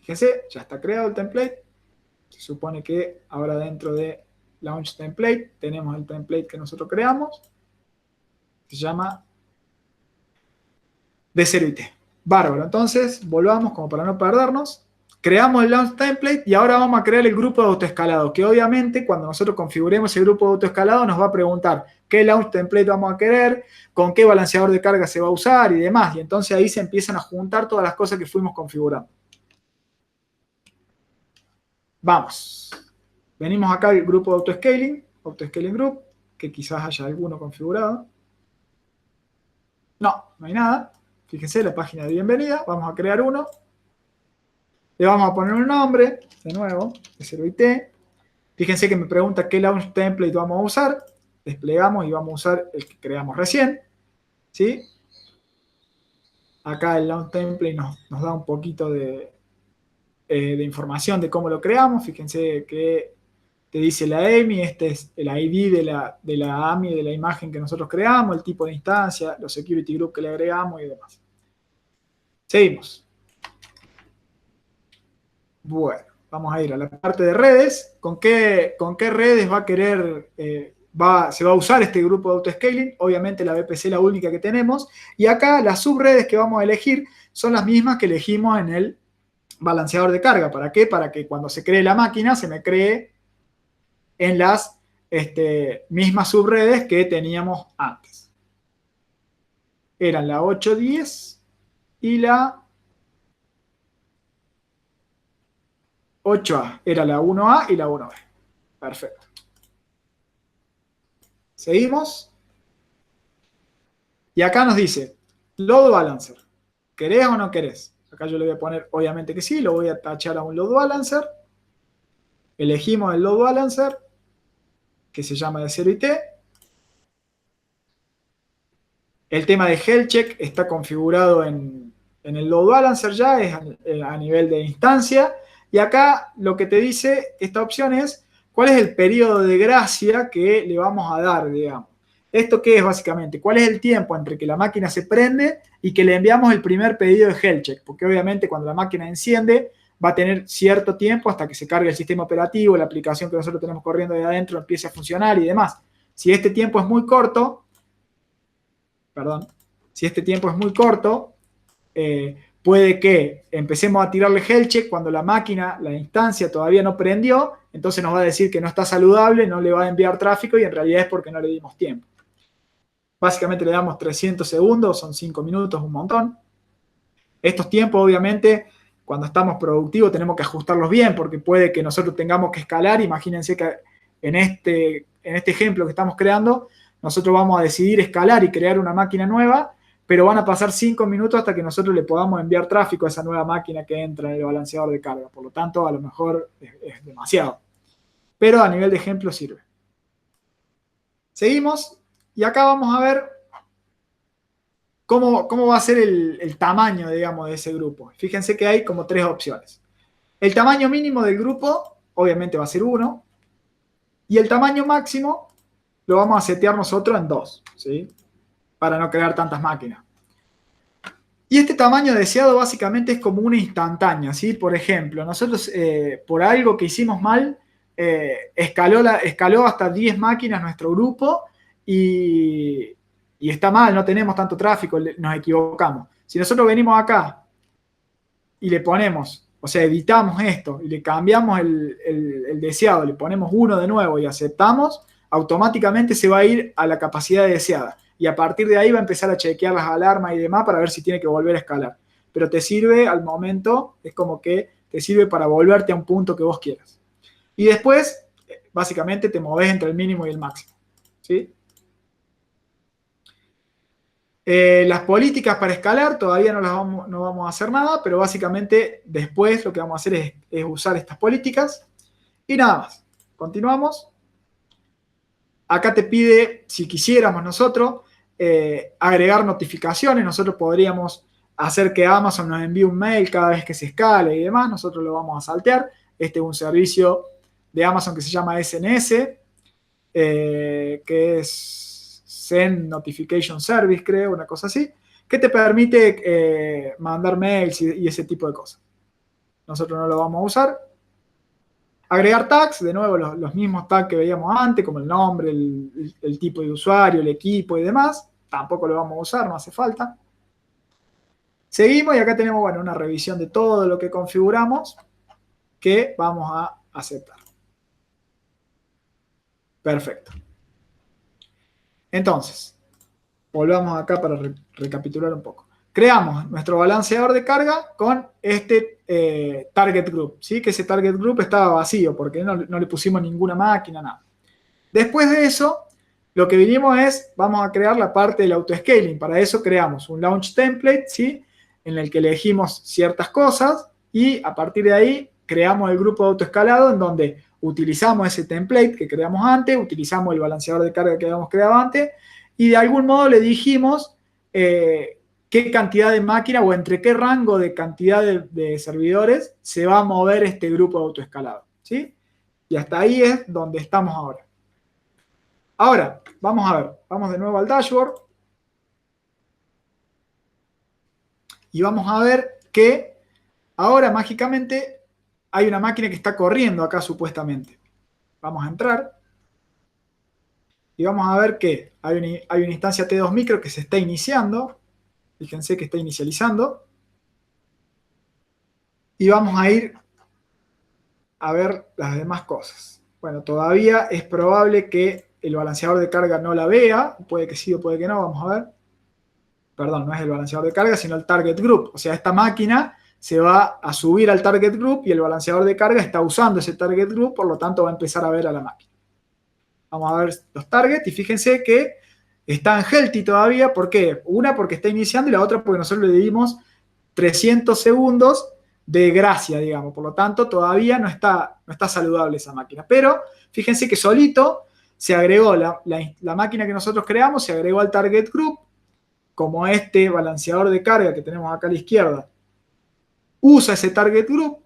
Fíjense, ya está creado el template. Se supone que ahora dentro de Launch Template tenemos el template que nosotros creamos. Se llama D0IT. Bárbaro. Entonces, volvamos como para no perdernos. Creamos el Launch Template y ahora vamos a crear el grupo de autoescalado, que obviamente cuando nosotros configuremos el grupo de autoescalado nos va a preguntar qué Launch Template vamos a querer, con qué balanceador de carga se va a usar y demás. Y entonces ahí se empiezan a juntar todas las cosas que fuimos configurando. Vamos. Venimos acá al grupo de autoscaling group, que quizás haya alguno configurado. No, no hay nada. Fíjense la página de bienvenida. Vamos a crear uno. Le vamos a poner un nombre, de nuevo, D0IT. Fíjense que me pregunta qué launch template vamos a usar. Desplegamos y vamos a usar el que creamos recién. ¿Sí? Acá el launch template nos da un poquito de información de cómo lo creamos. Fíjense que te dice la AMI, este es el ID de la AMI de la imagen que nosotros creamos, el tipo de instancia, los security group que le agregamos y demás. Seguimos. Bueno, vamos a ir a la parte de redes. ¿Con qué redes va a querer, se va a usar este grupo de autoscaling? Obviamente la VPC es la única que tenemos. Y acá las subredes que vamos a elegir son las mismas que elegimos en el balanceador de carga. ¿Para qué? Para que cuando se cree la máquina se me cree en las mismas subredes que teníamos antes. Eran la 8.10 y la 8A. Era la 1A y la 1B. Perfecto. Seguimos. Y acá nos dice, load balancer. ¿Querés o no querés? Acá yo le voy a poner, obviamente que sí, lo voy a tachar a un load balancer. Elegimos el load balancer, que se llama D0IT. El tema de health check está configurado en el load balancer ya, es a nivel de instancia. Y acá lo que te dice esta opción es cuál es el periodo de gracia que le vamos a dar, digamos. ¿Esto qué es básicamente? ¿Cuál es el tiempo entre que la máquina se prende y que le enviamos el primer pedido de health check? Porque obviamente cuando la máquina enciende va a tener cierto tiempo hasta que se cargue el sistema operativo, la aplicación que nosotros tenemos corriendo de adentro empiece a funcionar y demás. Si este tiempo es muy corto, puede que empecemos a tirarle health check cuando la máquina, la instancia todavía no prendió, entonces nos va a decir que no está saludable, no le va a enviar tráfico y en realidad es porque no le dimos tiempo. Básicamente le damos 300 segundos, son 5 minutos, un montón. Estos tiempos, obviamente, cuando estamos productivos tenemos que ajustarlos bien porque puede que nosotros tengamos que escalar. Imagínense que en este ejemplo que estamos creando, nosotros vamos a decidir escalar y crear una máquina nueva, pero van a pasar 5 minutos hasta que nosotros le podamos enviar tráfico a esa nueva máquina que entra en el balanceador de carga. Por lo tanto, a lo mejor es demasiado. Pero a nivel de ejemplo sirve. Seguimos y acá vamos a ver cómo va a ser el tamaño, digamos, de ese grupo. Fíjense que hay como 3 opciones. El tamaño mínimo del grupo, obviamente va a ser 1. Y el tamaño máximo lo vamos a setear nosotros en 2, ¿sí? Para no crear tantas máquinas. Y este tamaño deseado básicamente es como una instantánea, ¿sí? Por ejemplo, nosotros por algo que hicimos mal, escaló hasta 10 máquinas nuestro grupo y está mal, no tenemos tanto tráfico, nos equivocamos. Si nosotros venimos acá y le ponemos, o sea, editamos esto y le cambiamos el deseado, le ponemos 1 de nuevo y aceptamos, automáticamente se va a ir a la capacidad deseada. Y a partir de ahí va a empezar a chequear las alarmas y demás para ver si tiene que volver a escalar. Pero te sirve al momento, es como que te sirve para volverte a un punto que vos quieras. Y después, básicamente, te movés entre el mínimo y el máximo, ¿sí? Las políticas para escalar todavía no vamos a hacer nada, pero básicamente después lo que vamos a hacer es usar estas políticas. Y nada más. Continuamos. Acá te pide, si quisiéramos nosotros, agregar notificaciones. Nosotros podríamos hacer que Amazon nos envíe un mail cada vez que se escale y demás. Nosotros lo vamos a saltear. Este es un servicio de Amazon que se llama SNS, que es Send Notification Service, creo, una cosa así, que te permite mandar mails y ese tipo de cosas. nosotros no lo vamos a usar. Agregar tags, de nuevo los mismos tags que veíamos antes, como el nombre, el tipo de usuario, el equipo y demás. Tampoco lo vamos a usar, no hace falta. Seguimos y acá tenemos, bueno, una revisión de todo lo que configuramos que vamos a aceptar. Perfecto. Entonces, volvamos acá para recapitular un poco. Creamos nuestro balanceador de carga con este target group, ¿sí? Que ese target group estaba vacío porque no le pusimos ninguna máquina, nada. Después de eso, lo que vinimos es, vamos a crear la parte del autoscaling. Para eso creamos un launch template, ¿sí? En el que elegimos ciertas cosas y a partir de ahí creamos el grupo de autoescalado en donde utilizamos ese template que creamos antes, utilizamos el balanceador de carga que habíamos creado antes y de algún modo le dijimos qué cantidad de máquina o entre qué rango de cantidad de servidores se va a mover este grupo de autoescalado, ¿sí? Y hasta ahí es donde estamos ahora. Ahora, vamos a ver, vamos de nuevo al dashboard y vamos a ver que ahora mágicamente hay una máquina que está corriendo acá supuestamente. Vamos a entrar y vamos a ver que hay una instancia T2 micro que se está iniciando. Fíjense que está inicializando. Y vamos a ir a ver las demás cosas. Bueno, todavía es probable que el balanceador de carga no la vea. Puede que sí o puede que no, vamos a ver. Perdón, no es el balanceador de carga, sino el target group. O sea, esta máquina se va a subir al target group y el balanceador de carga está usando ese target group, por lo tanto va a empezar a ver a la máquina. Vamos a ver los targets y fíjense que están healthy todavía. ¿Por qué? Una porque está iniciando y la otra porque nosotros le dimos 300 segundos de gracia, digamos. Por lo tanto, todavía no está saludable esa máquina. Pero fíjense que solito se agregó la máquina que nosotros creamos, se agregó al target group, como este balanceador de carga que tenemos acá a la izquierda usa ese target group.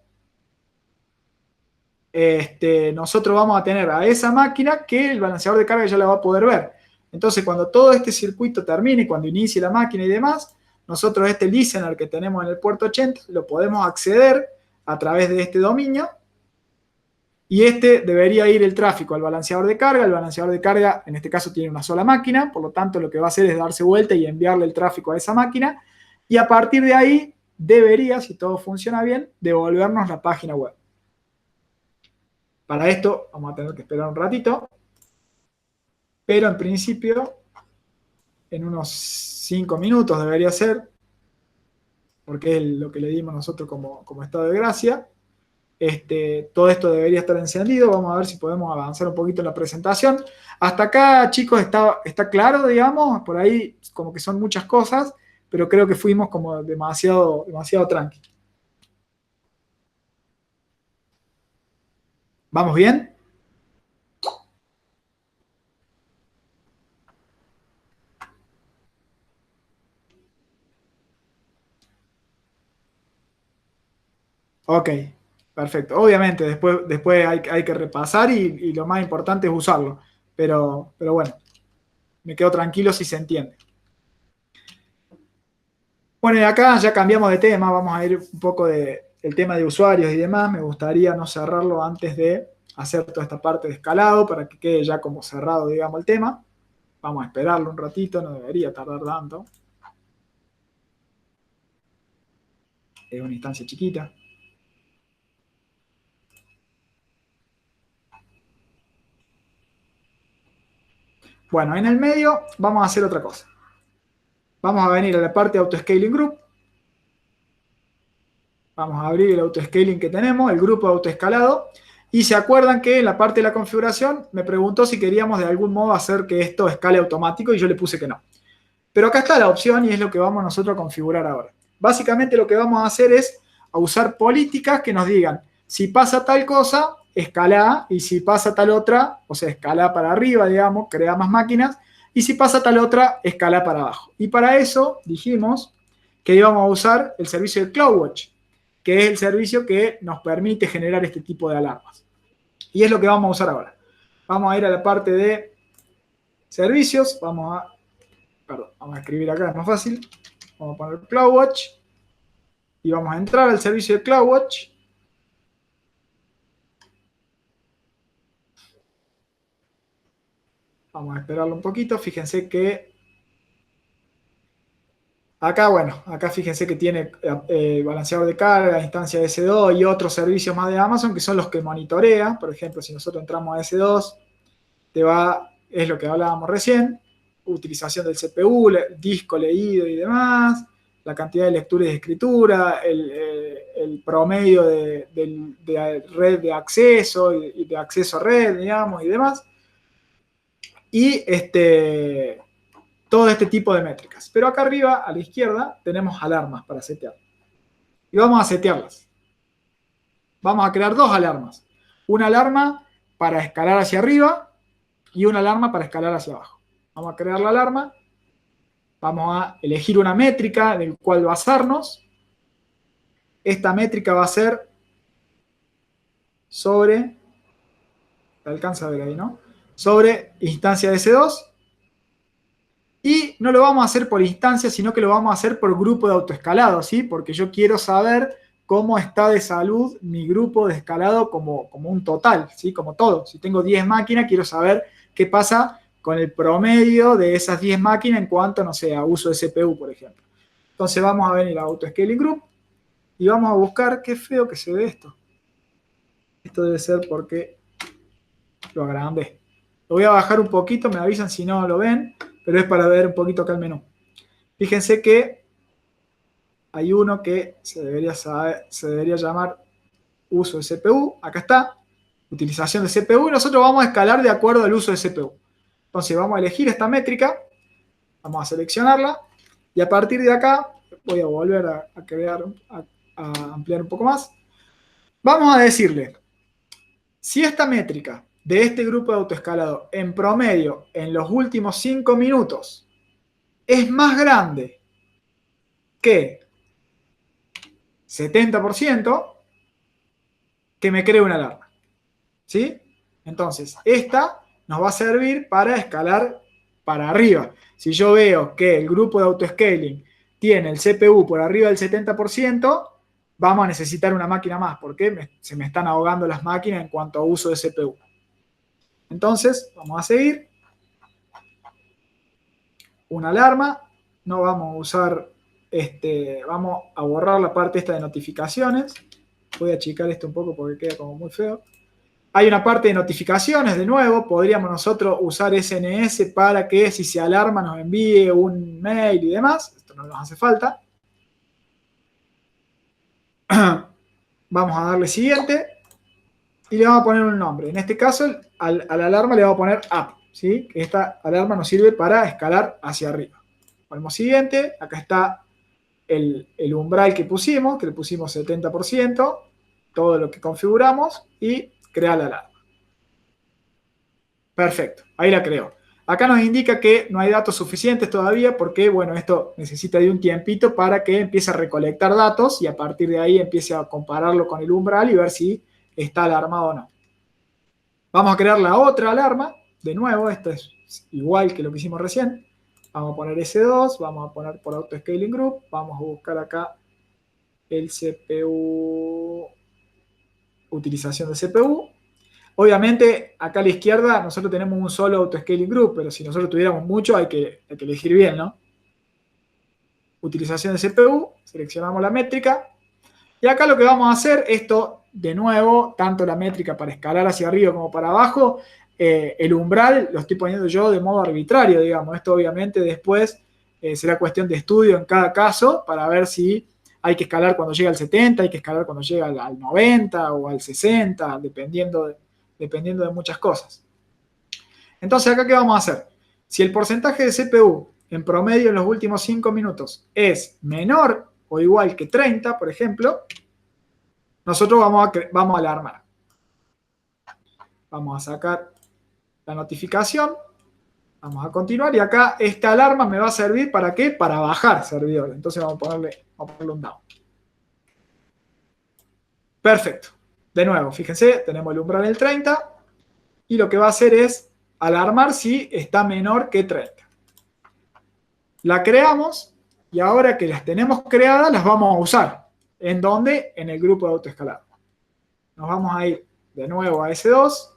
Nosotros vamos a tener a esa máquina que el balanceador de carga ya la va a poder ver. Entonces, cuando todo este circuito termine, cuando inicie la máquina y demás, nosotros este listener que tenemos en el puerto 80 lo podemos acceder a través de este dominio y debería ir el tráfico al balanceador de carga. El balanceador de carga, en este caso, tiene una sola máquina, por lo tanto, lo que va a hacer es darse vuelta y enviarle el tráfico a esa máquina y a partir de ahí debería, si todo funciona bien, devolvernos la página web. Para esto vamos a tener que esperar un ratito, pero en principio en unos 5 minutos debería ser, porque es lo que le dimos nosotros como estado de gracia. Todo esto debería estar encendido. Vamos a ver si podemos avanzar un poquito en la presentación. Hasta acá, chicos, está claro, digamos, por ahí como que son muchas cosas, pero creo que fuimos como demasiado tranqui. ¿Vamos bien? Ok, perfecto. Obviamente, después hay que repasar y lo más importante es usarlo. Pero bueno, me quedo tranquilo si se entiende. Bueno, y acá ya cambiamos de tema, vamos a ir un poco del tema de usuarios y demás. Me gustaría no cerrarlo antes de hacer toda esta parte de escalado para que quede ya como cerrado, digamos, el tema. Vamos a esperarlo un ratito, no debería tardar tanto. Es una instancia chiquita. Bueno, en el medio vamos a hacer otra cosa. Vamos a venir a la parte de Autoscaling Group. Vamos a abrir el autoscaling que tenemos, el grupo de autoescalado. Y se acuerdan que en la parte de la configuración me preguntó si queríamos de algún modo hacer que esto escale automático y yo le puse que no. Pero acá está la opción y es lo que vamos nosotros a configurar ahora. Básicamente lo que vamos a hacer es a usar políticas que nos digan si pasa tal cosa, escala, y si pasa tal otra, o sea, escala para arriba, digamos, crea más máquinas, y si pasa tal otra, escala para abajo. Y para eso dijimos que íbamos a usar el servicio de CloudWatch, que es el servicio que nos permite generar este tipo de alarmas. Y es lo que vamos a usar ahora. Vamos a ir a la parte de servicios, vamos a escribir acá, es más fácil. Vamos a poner CloudWatch y vamos a entrar al servicio de CloudWatch Vamos a esperarlo un poquito. Fíjense que acá, bueno, acá fíjense que tiene balanceador de carga, instancia de S2 y otros servicios más de Amazon que son los que monitorea. Por ejemplo, si nosotros entramos a S2, es lo que hablábamos recién, utilización del CPU, disco leído y demás, la cantidad de lectura y de escritura, el promedio de red de acceso y de acceso a red, digamos, y demás. Y todo este tipo de métricas. Pero acá arriba, a la izquierda, tenemos alarmas para setear. Y vamos a setearlas. Vamos a crear dos alarmas. Una alarma para escalar hacia arriba y una alarma para escalar hacia abajo. Vamos a crear la alarma. Vamos a elegir una métrica en la cual basarnos. Esta métrica va a ser sobre, ¿te alcanza a ver ahí, no? Sobre instancia de S2. Y no lo vamos a hacer por instancia, sino que lo vamos a hacer por grupo de autoescalado, ¿sí? Porque yo quiero saber cómo está de salud mi grupo de escalado como un total, ¿sí? Como todo. Si tengo 10 máquinas, quiero saber qué pasa con el promedio de esas 10 máquinas en cuanto, no sé, a uso de CPU, por ejemplo. Entonces vamos a venir a Autoscaling Group y vamos a buscar, qué feo que se ve esto. Esto debe ser porque lo agrandé. Lo voy a bajar un poquito, me avisan si no lo ven, pero es para ver un poquito acá el menú. Fíjense que hay uno que se debería llamar uso de CPU. Acá está, utilización de CPU, y nosotros vamos a escalar de acuerdo al uso de CPU. Entonces vamos a elegir esta métrica, vamos a seleccionarla, y a partir de acá, voy a volver a ampliar un poco más, vamos a decirle, si esta métrica de este grupo de autoescalado en promedio en los últimos 5 minutos es más grande que 70%, que me cree una alarma. ¿Sí? Entonces, esta nos va a servir para escalar para arriba. Si yo veo que el grupo de autoscaling tiene el CPU por arriba del 70%, vamos a necesitar una máquina más, porque se me están ahogando las máquinas en cuanto a uso de CPU. Entonces, vamos a seguir. Una alarma. No vamos a usar, vamos a borrar la parte esta de notificaciones. Voy a achicar esto un poco porque queda como muy feo. Hay una parte de notificaciones, de nuevo, podríamos nosotros usar SNS para que si se alarma nos envíe un mail y demás. Esto no nos hace falta. Vamos a darle siguiente y le vamos a poner un nombre. En este caso, a la alarma le vamos a poner up, ¿sí? Esta alarma nos sirve para escalar hacia arriba. Ponemos siguiente, acá está el umbral que le pusimos 70%, todo lo que configuramos y crear la alarma. Perfecto, ahí la creo. Acá nos indica que no hay datos suficientes todavía porque, bueno, esto necesita de un tiempito para que empiece a recolectar datos y a partir de ahí empiece a compararlo con el umbral y ver si está alarmado o no. Vamos a crear la otra alarma. De nuevo, esto es igual que lo que hicimos recién. Vamos a poner S2, vamos a poner por Autoscaling Group, vamos a buscar acá el CPU, utilización de CPU. Obviamente, acá a la izquierda nosotros tenemos un solo Autoscaling Group, pero si nosotros tuviéramos mucho hay que elegir bien, ¿no? Utilización de CPU, seleccionamos la métrica. Y acá lo que vamos a hacer, esto de nuevo, tanto la métrica para escalar hacia arriba como para abajo, el umbral lo estoy poniendo yo de modo arbitrario, digamos. Esto obviamente después será cuestión de estudio en cada caso para ver si hay que escalar cuando llega al 70, hay que escalar cuando llega al 90 o al 60, dependiendo de muchas cosas. Entonces, ¿acá qué vamos a hacer? Si el porcentaje de CPU en promedio en los últimos 5 minutos es menor o igual que 30, por ejemplo, nosotros vamos a alarmar. Vamos a sacar la notificación, vamos a continuar y acá esta alarma me va a servir ¿para qué? Para bajar servidor. Entonces vamos a ponerle un down. Perfecto. De nuevo, fíjense, tenemos el umbral del 30 y lo que va a hacer es alarmar si está menor que 30. La creamos y ahora que las tenemos creadas las vamos a usar. ¿En dónde? En el grupo de autoescalado. Nos vamos a ir de nuevo a S2.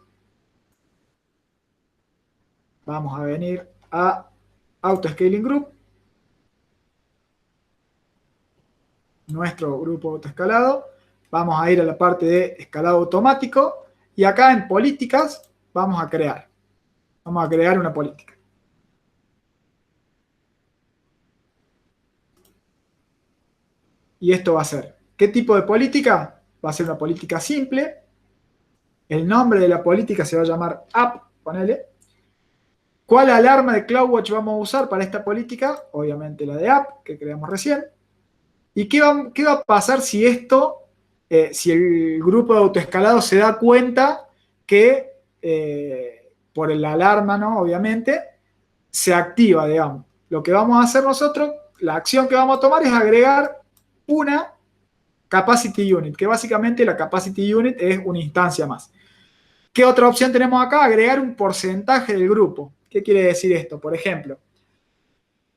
vamos a venir a Autoscaling Group, nuestro grupo autoescalado, vamos a ir a la parte de escalado automático y acá en políticas vamos a crear una política. Y esto va a ser, ¿qué tipo de política? Va a ser una política simple. El nombre de la política se va a llamar app, ponele. ¿Cuál alarma de CloudWatch vamos a usar para esta política? Obviamente la de app, que creamos recién. ¿Y qué va a pasar si si el grupo de autoescalado se da cuenta que por la alarma, ¿no? Obviamente, se activa, digamos. Lo que vamos a hacer nosotros, la acción que vamos a tomar es agregar una capacity unit, que básicamente la capacity unit es una instancia más. ¿Qué otra opción tenemos acá? Agregar un porcentaje del grupo. ¿Qué quiere decir esto? Por ejemplo,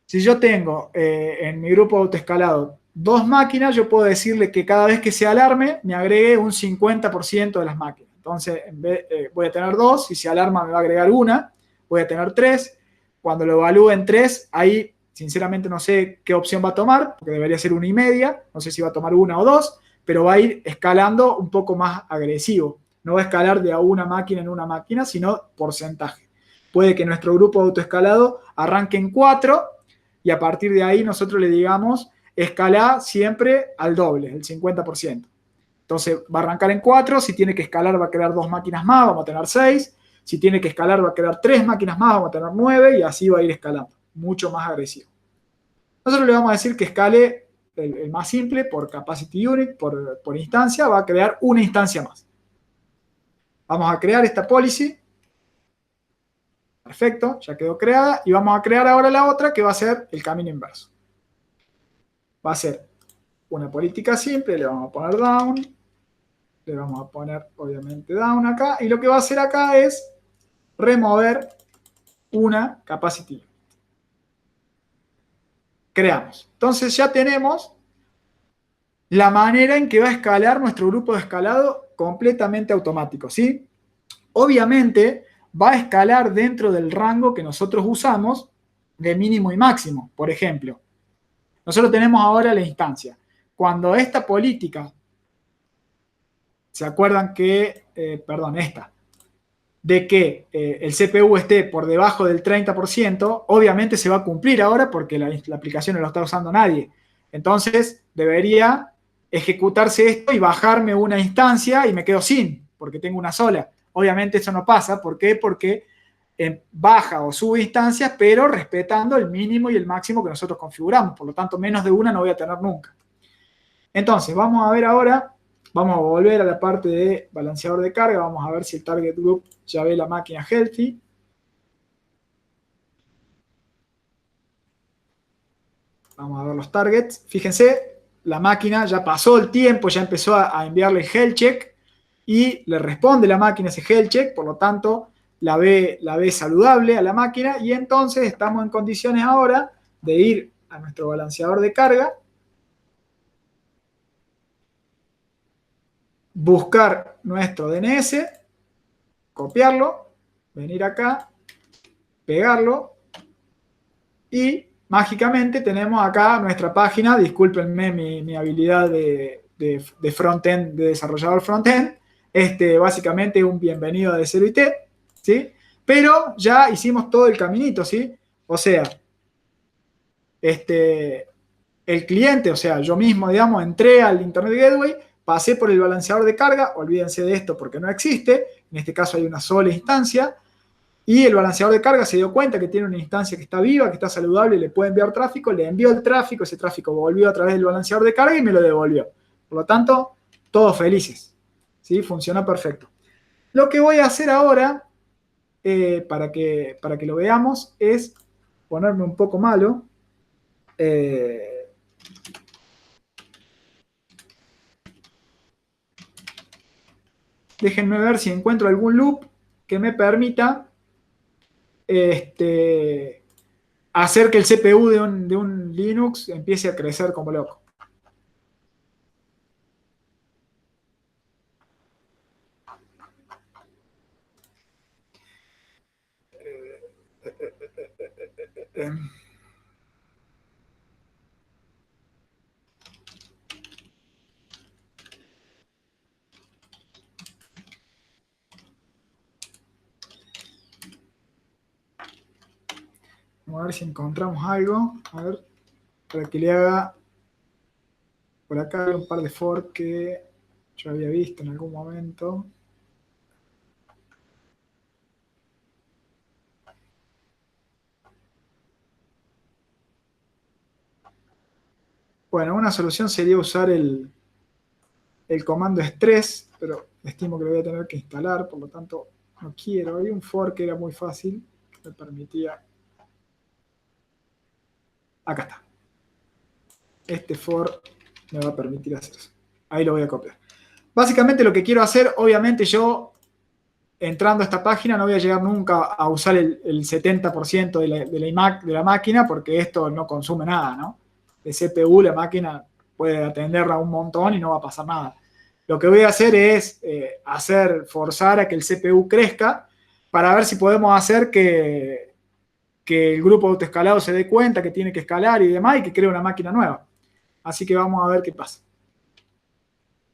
si yo tengo en mi grupo autoescalado 2 máquinas, yo puedo decirle que cada vez que se alarme, me agregue un 50% de las máquinas. Entonces, voy a tener 2, si se alarma me va a agregar una, voy a tener 3. Cuando lo evalúe en 3, ahí sinceramente no sé qué opción va a tomar, porque debería ser 1,5, no sé si va a tomar 1 o 2, pero va a ir escalando un poco más agresivo. No va a escalar de a una máquina en una máquina, sino porcentaje. Puede que nuestro grupo de autoescalado arranque en 4 y a partir de ahí nosotros le digamos escala siempre al doble, el 50%. Entonces va a arrancar en 4, si tiene que escalar va a crear 2 máquinas más, vamos a tener 6, si tiene que escalar va a crear 3 máquinas más, vamos a tener 9 y así va a ir escalando, mucho más agresivo. Nosotros le vamos a decir que escale el más simple por capacity unit, por instancia, va a crear una instancia más. Vamos a crear esta policy. Perfecto, ya quedó creada y vamos a crear ahora la otra que va a ser el camino inverso. Va a ser una política simple, le vamos a poner down, le vamos a poner obviamente down acá y lo que va a hacer acá es remover una capacity. Creamos. Entonces ya tenemos la manera en que va a escalar nuestro grupo de escalado completamente automático, ¿sí? Obviamente va a escalar dentro del rango que nosotros usamos de mínimo y máximo. Por ejemplo, nosotros tenemos ahora la instancia. Cuando esta política, ¿se acuerdan que, de que el CPU esté por debajo del 30%, obviamente se va a cumplir ahora porque la aplicación no lo está usando nadie. Entonces debería ejecutarse esto y bajarme una instancia y me quedo sin, porque tengo una sola. Obviamente eso no pasa. ¿Por qué? Porque baja o sube instancias, pero respetando el mínimo y el máximo que nosotros configuramos. Por lo tanto, menos de una no voy a tener nunca. Entonces, vamos a ver ahora, vamos a volver a la parte de balanceador de carga, vamos a ver si el target group ya ve la máquina healthy. Vamos a ver los targets. Fíjense, la máquina ya pasó el tiempo, ya empezó a enviarle el health check y le responde la máquina ese health check, por lo tanto la ve saludable a la máquina y entonces estamos en condiciones ahora de ir a nuestro balanceador de carga, buscar nuestro DNS, copiarlo, venir acá, pegarlo y mágicamente tenemos acá nuestra página. Discúlpenme mi habilidad de front-end, de desarrollador front-end. Básicamente un bienvenido de 0 IT, ¿sí? Pero ya hicimos todo el caminito, ¿sí? O sea, el cliente, o sea, yo mismo, digamos, entré al Internet Gateway, pasé por el balanceador de carga, olvídense de esto porque no existe, en este caso hay una sola instancia, y el balanceador de carga se dio cuenta que tiene una instancia que está viva, que está saludable, le puede enviar tráfico, le envió el tráfico, ese tráfico volvió a través del balanceador de carga y me lo devolvió. Por lo tanto, todos felices. ¿Sí? Funcionó perfecto. Lo que voy a hacer ahora, para que lo veamos, es ponerme un poco malo. Déjenme ver si encuentro algún loop que me permita hacer que el CPU de un Linux empiece a crecer como loco. Vamos a ver si encontramos algo. A ver, para que le haga... Por acá hay un par de for que yo había visto en algún momento. Bueno, una solución sería usar el comando stress, pero estimo que lo voy a tener que instalar, por lo tanto no quiero. Hay un for que era muy fácil, que me permitía... Acá está. Este for me va a permitir hacer eso. Ahí lo voy a copiar. Básicamente lo que quiero hacer, obviamente yo, entrando a esta página, no voy a llegar nunca a usar el 70% de la máquina, porque esto no consume nada, ¿no? De CPU la máquina puede atenderla un montón y no va a pasar nada. Lo que voy a hacer es forzar a que el CPU crezca para ver si podemos hacer que el grupo de autoescalado se dé cuenta que tiene que escalar y demás y que cree una máquina nueva. Así que vamos a ver qué pasa.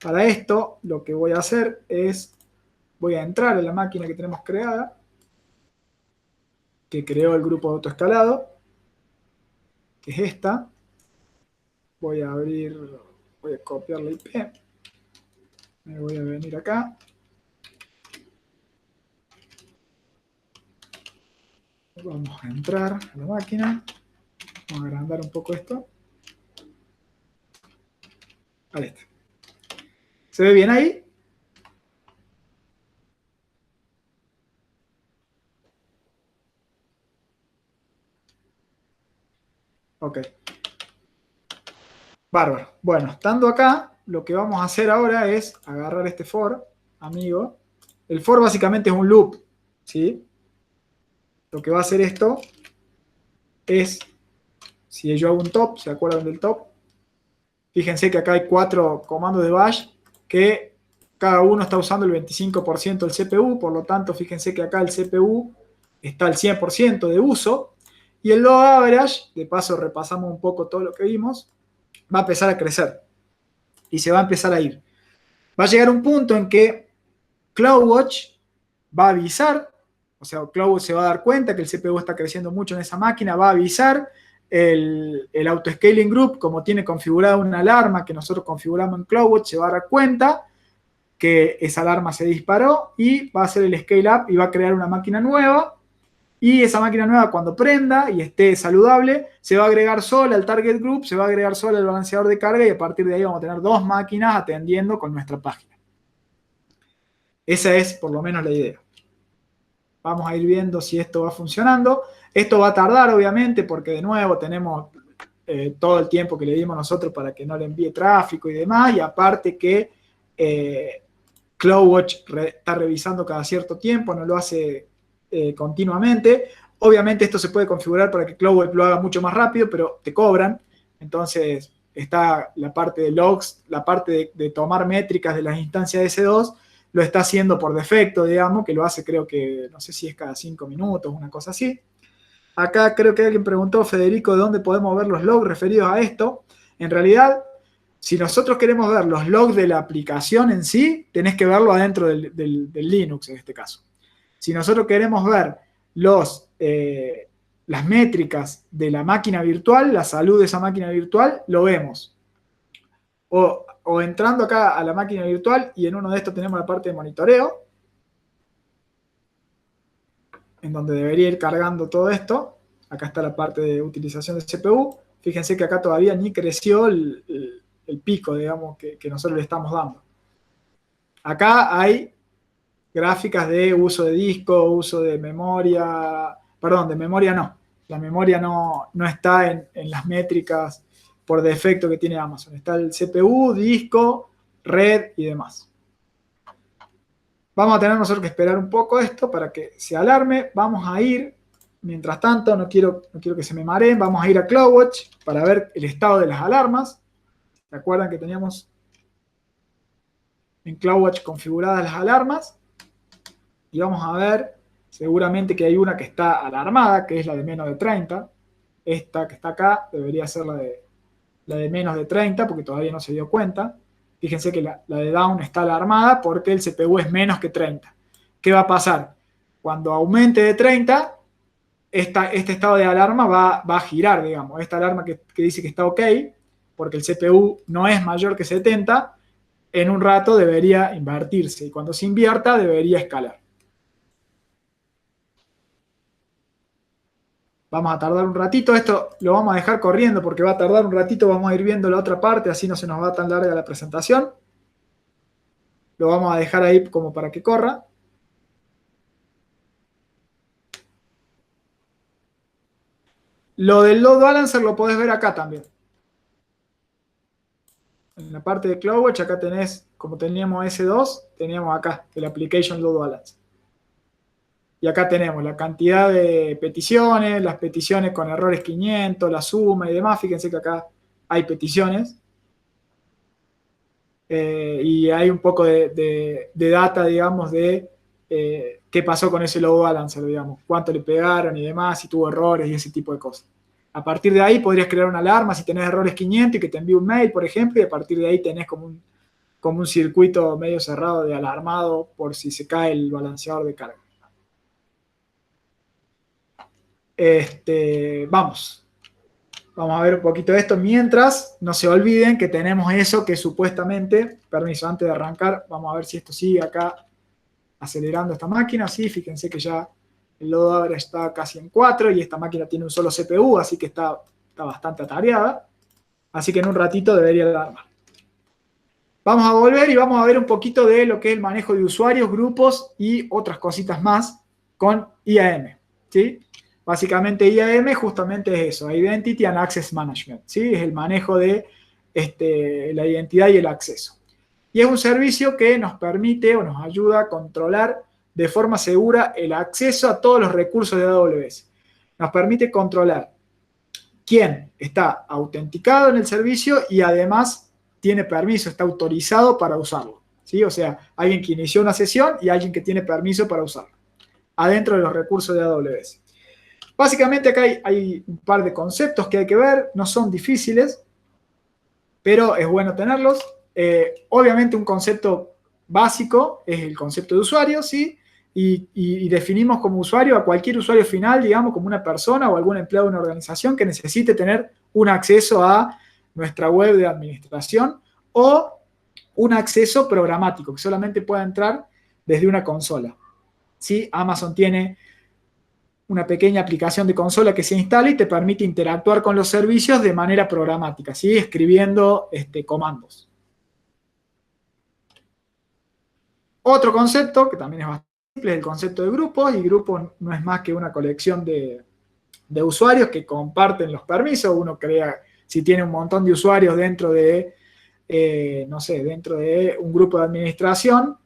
Para esto, lo que voy a hacer es, voy a entrar en la máquina que tenemos creada, que creó el grupo de autoescalado, que es esta. Voy a copiar la IP. Me voy a venir acá. Vamos a entrar a la máquina. Vamos a agrandar un poco esto. Ahí está. ¿Se ve bien ahí? Ok. Bárbaro. Bueno, estando acá, lo que vamos a hacer ahora es agarrar este for, amigo. El for básicamente es un loop, ¿sí? Lo que va a hacer esto es, si yo hago un top, ¿se acuerdan del top? Fíjense que acá hay 4 comandos de bash que cada uno está usando el 25% del CPU, por lo tanto, fíjense que acá el CPU está al 100% de uso, y el log average, de paso repasamos un poco todo lo que vimos, va a empezar a crecer y se va a empezar a ir. Va a llegar un punto en que CloudWatch va a avisar, o sea, CloudWatch se va a dar cuenta que el CPU está creciendo mucho en esa máquina, va a avisar, el auto-scaling group, como tiene configurada una alarma que nosotros configuramos en CloudWatch, se va a dar cuenta que esa alarma se disparó y va a hacer el scale up y va a crear una máquina nueva. Y esa máquina nueva, cuando prenda y esté saludable, se va a agregar sola al target group, se va a agregar sola al balanceador de carga y a partir de ahí vamos a tener 2 máquinas atendiendo con nuestra página. Esa es por lo menos la idea. Vamos a ir viendo si esto va funcionando. Esto va a tardar, obviamente, porque de nuevo tenemos todo el tiempo que le dimos nosotros para que no le envíe tráfico y demás. Y aparte que CloudWatch está revisando cada cierto tiempo, no lo hace continuamente. Obviamente esto se puede configurar para que CloudWatch lo haga mucho más rápido, pero te cobran. Entonces está la parte de logs, la parte de tomar métricas de las instancias de S2, lo está haciendo por defecto, digamos, que lo hace creo que, no sé si es cada 5 minutos, una cosa así. Acá creo que alguien preguntó, Federico, ¿de dónde podemos ver los logs referidos a esto? En realidad, si nosotros queremos ver los logs de la aplicación en sí, tenés que verlo adentro del Linux en este caso. Si nosotros queremos ver las métricas de la máquina virtual, la salud de esa máquina virtual, lo vemos. O entrando acá a la máquina virtual y en uno de estos tenemos la parte de monitoreo, en donde debería ir cargando todo esto. Acá está la parte de utilización de CPU. Fíjense que acá todavía ni creció el pico, digamos, que nosotros le estamos dando. Acá hay gráficas de uso de disco, uso de memoria, perdón, de memoria no. La memoria no está en las métricas por defecto que tiene Amazon. Está el CPU, disco, red y demás. Vamos a tener nosotros que esperar un poco esto para que se alarme. Vamos a ir, mientras tanto, no quiero que se me mareen, vamos a ir a CloudWatch para ver el estado de las alarmas. ¿Se acuerdan que teníamos en CloudWatch configuradas las alarmas? Y vamos a ver, seguramente que hay una que está alarmada, que es la de menos de 30. esta que está acá debería ser la de menos de 30, porque todavía no se dio cuenta. Fíjense que la de down está alarmada porque el CPU es menos que 30. ¿Qué va a pasar? Cuando aumente de 30, este estado de alarma va a girar, digamos. Esta alarma que dice que está ok, porque el CPU no es mayor que 70, en un rato debería invertirse. Y cuando se invierta, debería escalar. Vamos a tardar un ratito. Esto lo vamos a dejar corriendo porque va a tardar un ratito. Vamos a ir viendo la otra parte, así no se nos va tan larga la presentación. Lo vamos a dejar ahí como para que corra. Lo del load balancer lo podés ver acá también. En la parte de CloudWatch, acá tenés, como teníamos S2, teníamos acá el Application Load Balancer. Y acá tenemos la cantidad de peticiones, las peticiones con errores 500, la suma y demás. Fíjense que acá hay peticiones. Y hay un poco de data, digamos, de qué pasó con ese load balancer, digamos, cuánto le pegaron y demás, si tuvo errores y ese tipo de cosas. A partir de ahí podrías crear una alarma si tenés errores 500 y que te envíe un mail, por ejemplo, y a partir de ahí tenés como un circuito medio cerrado de alarmado por si se cae el balanceador de carga. Vamos a ver un poquito de esto mientras no se olviden que tenemos eso que supuestamente, permiso, antes de arrancar, vamos a ver si esto sigue acá acelerando esta máquina. Sí, fíjense que ya el load average está casi en 4 y esta máquina tiene un solo CPU, así que está bastante atareada. Así que en un ratito debería alarmar. Vamos a volver y vamos a ver un poquito de lo que es el manejo de usuarios, grupos y otras cositas más con IAM, ¿sí? Básicamente IAM justamente es eso, Identity and Access Management, ¿sí? Es el manejo de la identidad y el acceso. Y es un servicio que nos permite o nos ayuda a controlar de forma segura el acceso a todos los recursos de AWS. Nos permite controlar quién está autenticado en el servicio y además tiene permiso, está autorizado para usarlo, ¿sí? O sea, alguien que inició una sesión y alguien que tiene permiso para usarlo, adentro de los recursos de AWS. Básicamente acá hay un par de conceptos que hay que ver, no son difíciles, pero es bueno tenerlos. Obviamente un concepto básico es el concepto de usuario, ¿sí? Y definimos como usuario a cualquier usuario final, digamos, como una persona o algún empleado de una organización que necesite tener un acceso a nuestra web de administración o un acceso programático, que solamente pueda entrar desde una consola, ¿sí? Amazon tiene una pequeña aplicación de consola que se instala y te permite interactuar con los servicios de manera programática, ¿sí? Escribiendo comandos. Otro concepto que también es bastante simple es el concepto de grupos, y grupos no es más que una colección de usuarios que comparten los permisos. Uno crea, si tiene un montón de usuarios dentro de, no sé, dentro de un grupo de administración,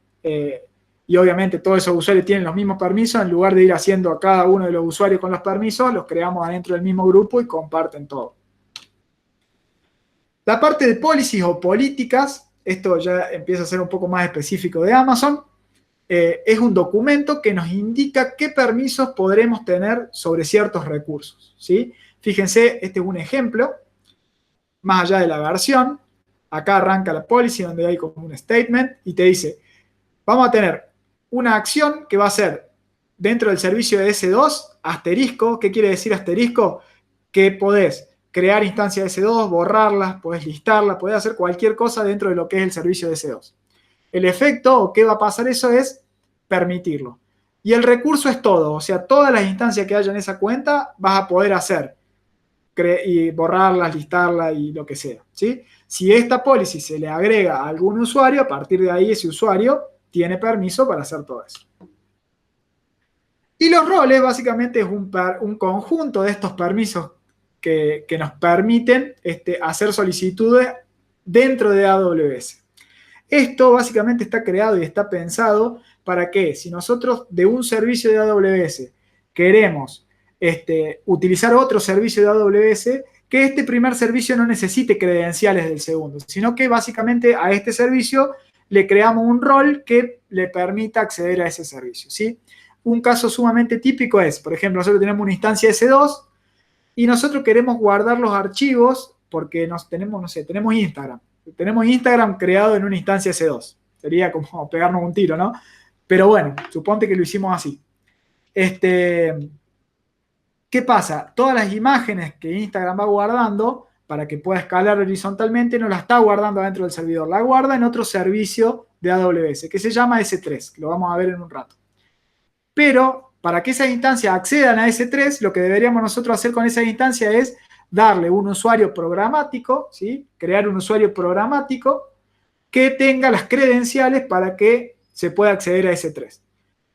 y obviamente todos esos usuarios tienen los mismos permisos, en lugar de ir haciendo a cada uno de los usuarios con los permisos, los creamos adentro del mismo grupo y comparten todo. La parte de policies o políticas, esto ya empieza a ser un poco más específico de Amazon, es un documento que nos indica qué permisos podremos tener sobre ciertos recursos, ¿sí? Fíjense, este es un ejemplo, más allá de la versión, acá arranca la policy donde hay como un statement y te dice, vamos a tener una acción que va a ser dentro del servicio de S2, asterisco. ¿Qué quiere decir asterisco? Que podés crear instancias de S2, borrarlas, podés listarlas, podés hacer cualquier cosa dentro de lo que es el servicio de S2. El efecto, o qué va a pasar eso, es permitirlo. Y el recurso es todo, o sea, todas las instancias que haya en esa cuenta vas a poder hacer, y borrarlas, listarlas y lo que sea, ¿sí? Si esta policy se le agrega a algún usuario, a partir de ahí ese usuario tiene permiso para hacer todo eso. Y los roles básicamente es un conjunto de estos permisos que nos permiten hacer solicitudes dentro de AWS. Esto básicamente está creado y está pensado para que si nosotros de un servicio de AWS queremos utilizar otro servicio de AWS, que este primer servicio no necesite credenciales del segundo, sino que básicamente a este servicio le creamos un rol que le permita acceder a ese servicio, ¿sí? Un caso sumamente típico es, por ejemplo, nosotros tenemos una instancia S2 y nosotros queremos guardar los archivos porque tenemos, no sé, tenemos Instagram. Tenemos Instagram creado en una instancia S2. Sería como pegarnos un tiro, ¿no? Pero bueno, suponte que lo hicimos así. ¿Qué pasa? Todas las imágenes que Instagram va guardando para que pueda escalar horizontalmente no la está guardando dentro del servidor, la guarda en otro servicio de AWS que se llama S3, que lo vamos a ver en un rato. Pero para que esas instancias accedan a S3, lo que deberíamos nosotros hacer con esa instancia es darle un usuario programático, ¿sí? Crear un usuario programático que tenga las credenciales para que se pueda acceder a S3.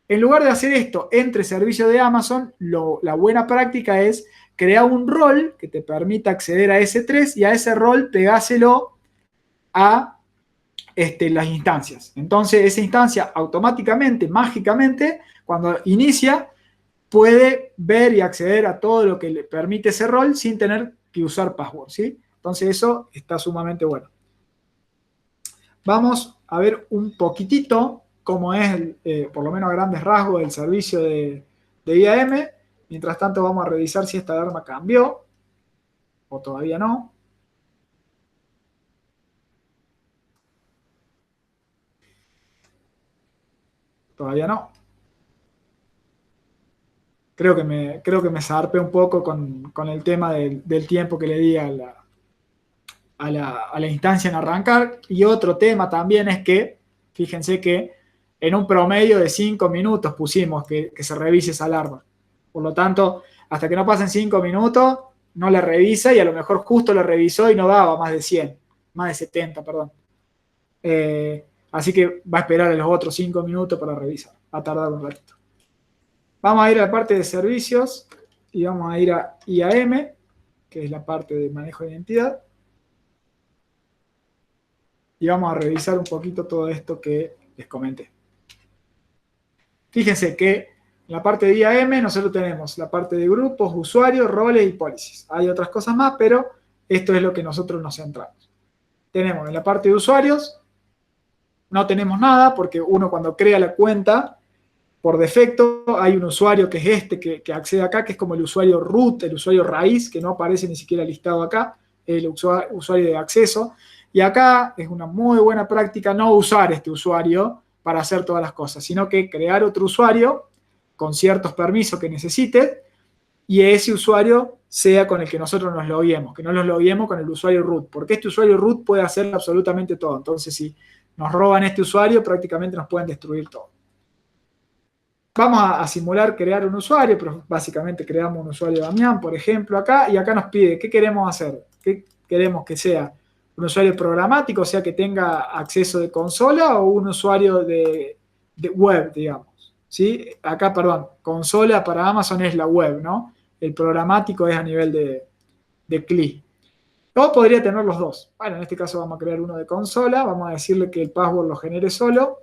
En lugar de hacer esto entre servicios de Amazon, la buena práctica es crear un rol que te permita acceder a S3 y a ese rol pegáselo a las instancias. Entonces, esa instancia automáticamente, mágicamente, cuando inicia, puede ver y acceder a todo lo que le permite ese rol sin tener que usar password, ¿sí? Entonces, eso está sumamente bueno. Vamos a ver un poquitito cómo es, por lo menos a grandes rasgos, el servicio de IAM. Mientras tanto, vamos a revisar si esta alarma cambió o todavía no. Todavía no. Creo que me zarpé un poco con el tema del tiempo que le di a la instancia en arrancar. Y otro tema también es que, fíjense que en un promedio de 5 minutos pusimos que se revise esa alarma. Por lo tanto, hasta que no pasen 5 minutos, no la revisa y a lo mejor justo la revisó y no daba más de 100, más de 70, perdón. Así que va a esperar los otros 5 minutos para revisar. Va a tardar un ratito. Vamos a ir a la parte de servicios y vamos a ir a IAM, que es la parte de manejo de identidad. Y vamos a revisar un poquito todo esto que les comenté. Fíjense que en la parte de IAM nosotros tenemos la parte de grupos, usuarios, roles y policies. Hay otras cosas más, pero esto es lo que nosotros nos centramos. Tenemos en la parte de usuarios, no tenemos nada porque uno cuando crea la cuenta, por defecto hay un usuario que es que accede acá, que es como el usuario root, el usuario raíz, que no aparece ni siquiera listado acá, el usuario de acceso. Y acá es una muy buena práctica no usar este usuario para hacer todas las cosas, sino que crear otro usuario con ciertos permisos que necesite y ese usuario sea con el que nosotros nos loguemos, que no nos loguemos con el usuario root, porque este usuario root puede hacer absolutamente todo. Entonces, si nos roban este usuario, prácticamente nos pueden destruir todo. Vamos a simular crear un usuario, pero básicamente creamos un usuario Damián, por ejemplo, acá, y acá nos pide qué queremos hacer. ¿Qué queremos que sea? ¿Un usuario programático, o sea, que tenga acceso de consola, o un usuario de web, digamos? ¿Sí? Acá, perdón, consola para Amazon es la web, ¿no? El programático es a nivel de CLI. O podría tener los dos. Bueno, en este caso vamos a crear uno de consola, vamos a decirle que el password lo genere solo,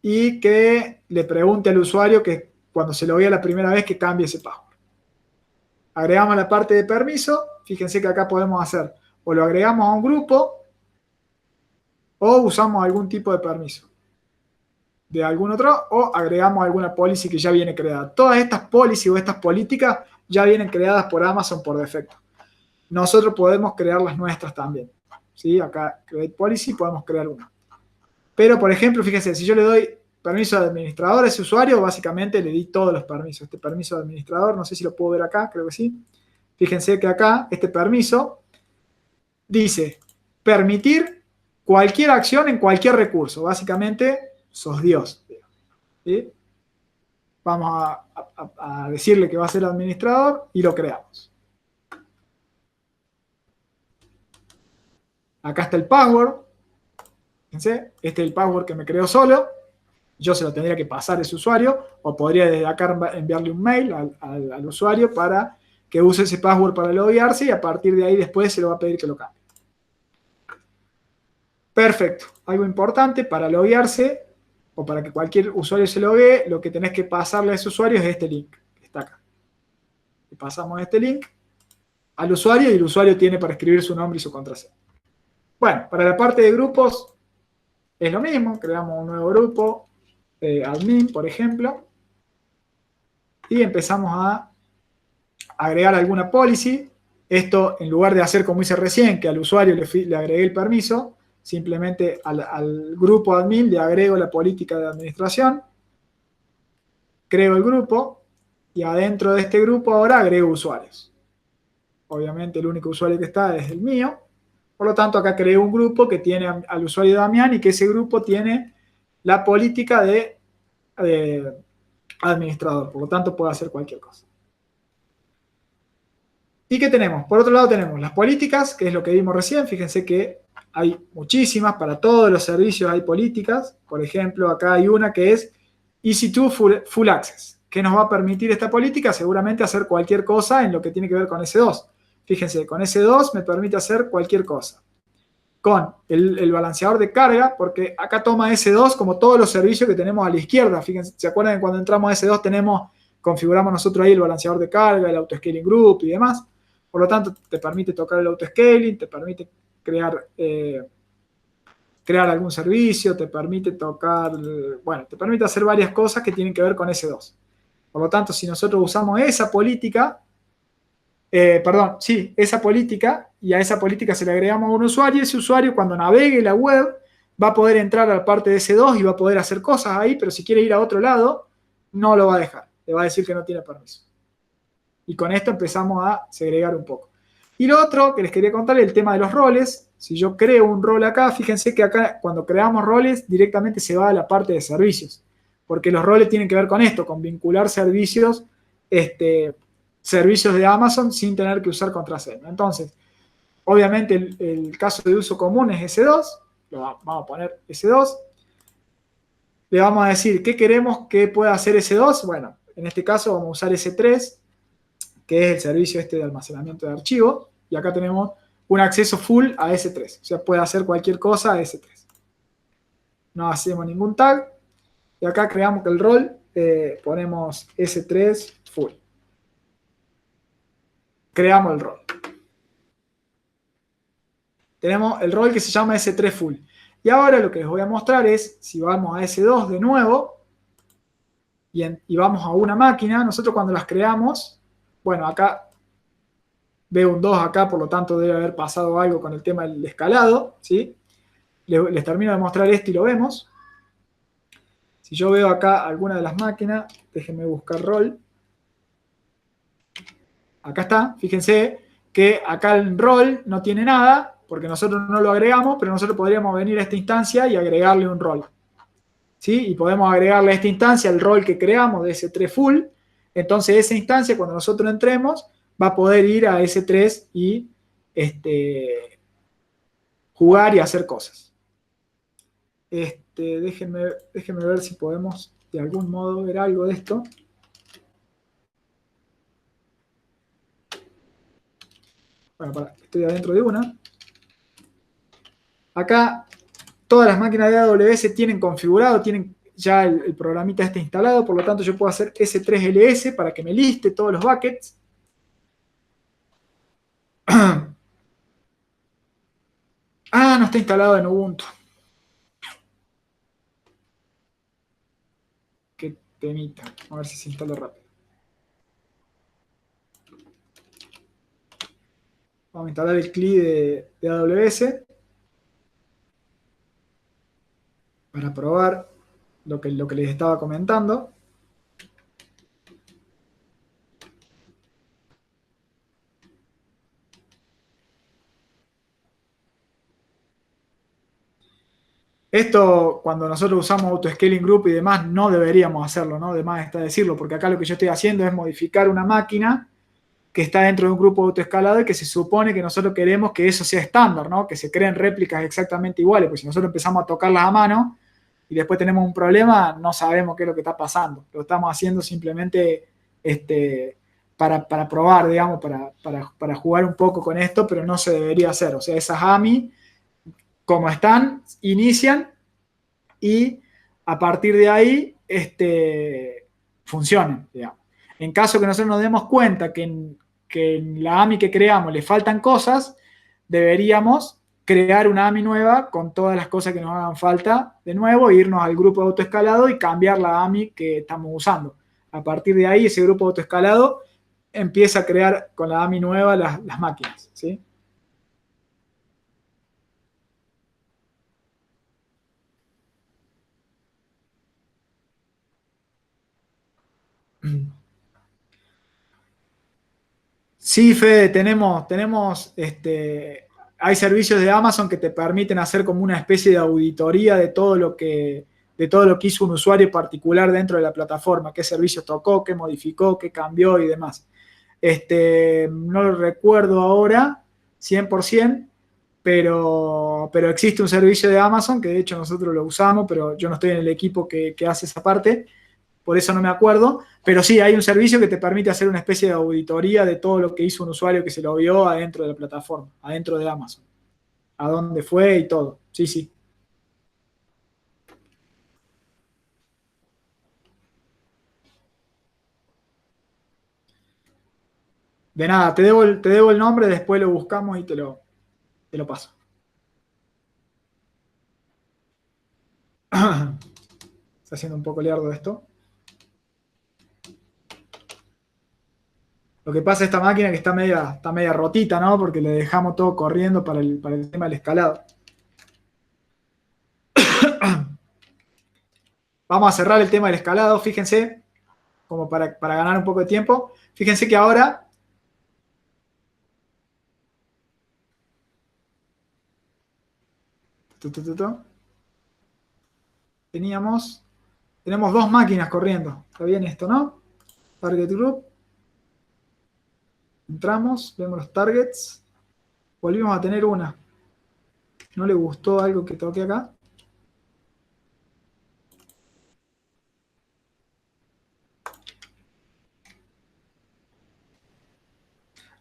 y que le pregunte al usuario que cuando se lo vea la primera vez que cambie ese password. Agregamos la parte de permiso, fíjense que acá podemos hacer o lo agregamos a un grupo o usamos algún tipo de permiso de algún otro o agregamos alguna policy que ya viene creada. Todas estas policies o estas políticas ya vienen creadas por Amazon por defecto. Nosotros podemos crear las nuestras también. ¿Sí? Acá, Create Policy, podemos crear una. Pero, por ejemplo, fíjense, si yo le doy permiso de administrador a ese usuario, básicamente le di todos los permisos. Este permiso de administrador, no sé si lo puedo ver acá, creo que sí. Fíjense que acá, este permiso dice permitir cualquier acción en cualquier recurso. Básicamente, sos Dios. ¿Sí? Vamos a decirle que va a ser administrador y lo creamos. Acá está el password. Fíjense, este es el password que me creó solo. Yo se lo tendría que pasar a ese usuario o podría desde acá enviarle un mail al usuario para que use ese password para loguearse y a partir de ahí después se lo va a pedir que lo cambie. Perfecto. Algo importante para loguearse o para que cualquier usuario se loguee, lo que tenés que pasarle a ese usuario es este link que está acá. Le pasamos este link al usuario y el usuario tiene para escribir su nombre y su contraseña. Bueno, para la parte de grupos es lo mismo. Creamos un nuevo grupo. Admin, por ejemplo, y empezamos a agregar alguna policy. Esto, en lugar de hacer como hice recién, que al usuario le agregué el permiso, simplemente al grupo admin le agrego la política de administración, creo el grupo, y adentro de este grupo ahora agrego usuarios. Obviamente el único usuario que está es el mío, por lo tanto acá creo un grupo que tiene al usuario Damián y que ese grupo tiene la política de administrador, por lo tanto puede hacer cualquier cosa. ¿Y qué tenemos? Por otro lado tenemos las políticas, que es lo que vimos recién. Fíjense que hay muchísimas, para todos los servicios hay políticas. Por ejemplo, acá hay una que es EC2 Full Access, que nos va a permitir esta política seguramente hacer cualquier cosa en lo que tiene que ver con S2. Fíjense, con S2 me permite hacer cualquier cosa. Con el balanceador de carga, porque acá toma S2 como todos los servicios que tenemos a la izquierda. Fíjense, ¿se acuerdan que cuando entramos a S2 configuramos nosotros ahí el balanceador de carga, el autoscaling group y demás? Por lo tanto, te permite tocar el autoscaling, te permite crear algún servicio, te permite tocar, bueno, te permite hacer varias cosas que tienen que ver con S2. Por lo tanto, si nosotros usamos esa política, esa política, y a esa política se le agregamos a un usuario, ese usuario cuando navegue la web va a poder entrar a la parte de S2 y va a poder hacer cosas ahí, pero si quiere ir a otro lado, no lo va a dejar. Le va a decir que no tiene permiso. Y con esto empezamos a segregar un poco. Y lo otro que les quería contar es el tema de los roles. Si yo creo un rol acá, fíjense que acá cuando creamos roles directamente se va a la parte de servicios. Porque los roles tienen que ver con esto, con vincular servicios, servicios de Amazon sin tener que usar contraseña. Entonces, obviamente el caso de uso común es S2. Vamos a poner S2. Le vamos a decir qué queremos que pueda hacer S2. Bueno, en este caso vamos a usar S3, que es el servicio de almacenamiento de archivos, y acá tenemos un acceso full a S3, o sea, puede hacer cualquier cosa a S3. No hacemos ningún tag, y acá creamos que el rol, ponemos S3 full. Creamos el rol. Tenemos el rol que se llama S3 full. Y ahora lo que les voy a mostrar es, si vamos a S2 de nuevo, y vamos a una máquina, nosotros cuando las creamos, bueno, acá veo un 2 acá, por lo tanto debe haber pasado algo con el tema del escalado, ¿sí? Les termino de mostrar esto y lo vemos. Si yo veo acá alguna de las máquinas, déjenme buscar rol. Acá está, fíjense que acá el rol no tiene nada, porque nosotros no lo agregamos, pero nosotros podríamos venir a esta instancia y agregarle un rol. ¿Sí? Y podemos agregarle a esta instancia el rol que creamos de S3 full. Entonces esa instancia, cuando nosotros entremos, va a poder ir a S3 y jugar y hacer cosas. Déjenme ver si podemos de algún modo ver algo de esto. Bueno, estoy adentro de una. Acá todas las máquinas de AWS tienen configurado, tienen ya el programita instalado, por lo tanto yo puedo hacer S3LS para que me liste todos los buckets. No está instalado en Ubuntu. Qué temita. A ver si se instala rápido. Vamos a instalar el CLI de AWS para probar lo que les estaba comentando. Esto, cuando nosotros usamos autoscaling group y demás, no deberíamos hacerlo, ¿no? De más está decirlo, porque acá lo que yo estoy haciendo es modificar una máquina que está dentro de un grupo autoescalado y que se supone que nosotros queremos que eso sea estándar, ¿no? Que se creen réplicas exactamente iguales, porque si nosotros empezamos a tocarlas a mano y después tenemos un problema, no sabemos qué es lo que está pasando. Lo estamos haciendo simplemente para probar, digamos, para jugar un poco con esto, pero no se debería hacer. O sea, esas AMI, como están, inician y a partir de ahí funcionan, digamos. En caso que nosotros nos demos cuenta que en la AMI que creamos le faltan cosas, deberíamos crear una AMI nueva con todas las cosas que nos hagan falta de nuevo, irnos al grupo de autoescalado y cambiar la AMI que estamos usando. A partir de ahí, ese grupo de autoescalado empieza a crear con la AMI nueva las máquinas, ¿sí? Sí, Fede, hay servicios de Amazon que te permiten hacer como una especie de auditoría de todo lo que hizo un usuario particular dentro de la plataforma, qué servicios tocó, qué modificó, qué cambió y demás. No lo recuerdo ahora 100%, pero existe un servicio de Amazon que de hecho nosotros lo usamos, pero yo no estoy en el equipo que hace esa parte, por eso no me acuerdo, pero sí, hay un servicio que te permite hacer una especie de auditoría de todo lo que hizo un usuario que se lo vio adentro de la plataforma, adentro de Amazon, a dónde fue y todo. Sí, sí. De nada, te debo el nombre, después lo buscamos y te lo paso. Está haciendo un poco lerdo esto. Lo que pasa es esta máquina que está media rotita, ¿no? Porque le dejamos todo corriendo para el tema del escalado. Vamos a cerrar el tema del escalado, fíjense, como para ganar un poco de tiempo. Fíjense que ahora tu, tu, tu, tu, tenemos dos máquinas corriendo. Está bien esto, ¿no? Target Group. Entramos, vemos los targets. Volvimos a tener una. ¿No le gustó algo que toqué acá?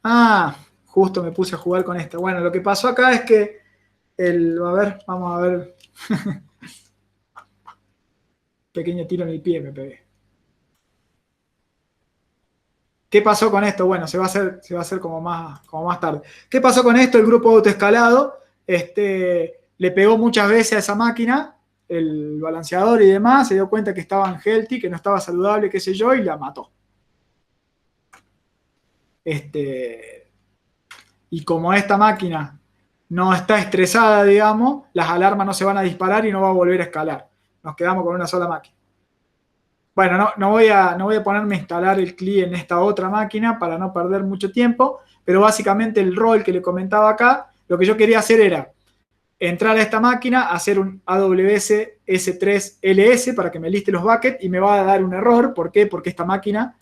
Ah, justo me puse a jugar con esta. Bueno, lo que pasó acá es que a ver, vamos a ver. Pequeño tiro en el pie me pegué. ¿Qué pasó con esto? Bueno, se va a hacer como más tarde. ¿Qué pasó con esto? El grupo autoescalado le pegó muchas veces a esa máquina, el balanceador y demás, se dio cuenta que estaba unhealthy, que no estaba saludable, qué sé yo, y la mató. Y como esta máquina no está estresada, digamos, las alarmas no se van a disparar y no va a volver a escalar. Nos quedamos con una sola máquina. Bueno, no voy a ponerme a instalar el CLI en esta otra máquina para no perder mucho tiempo, pero básicamente el rol que le comentaba acá, lo que yo quería hacer era entrar a esta máquina, hacer un AWS S3LS para que me liste los buckets y me va a dar un error. ¿Por qué? Porque esta máquina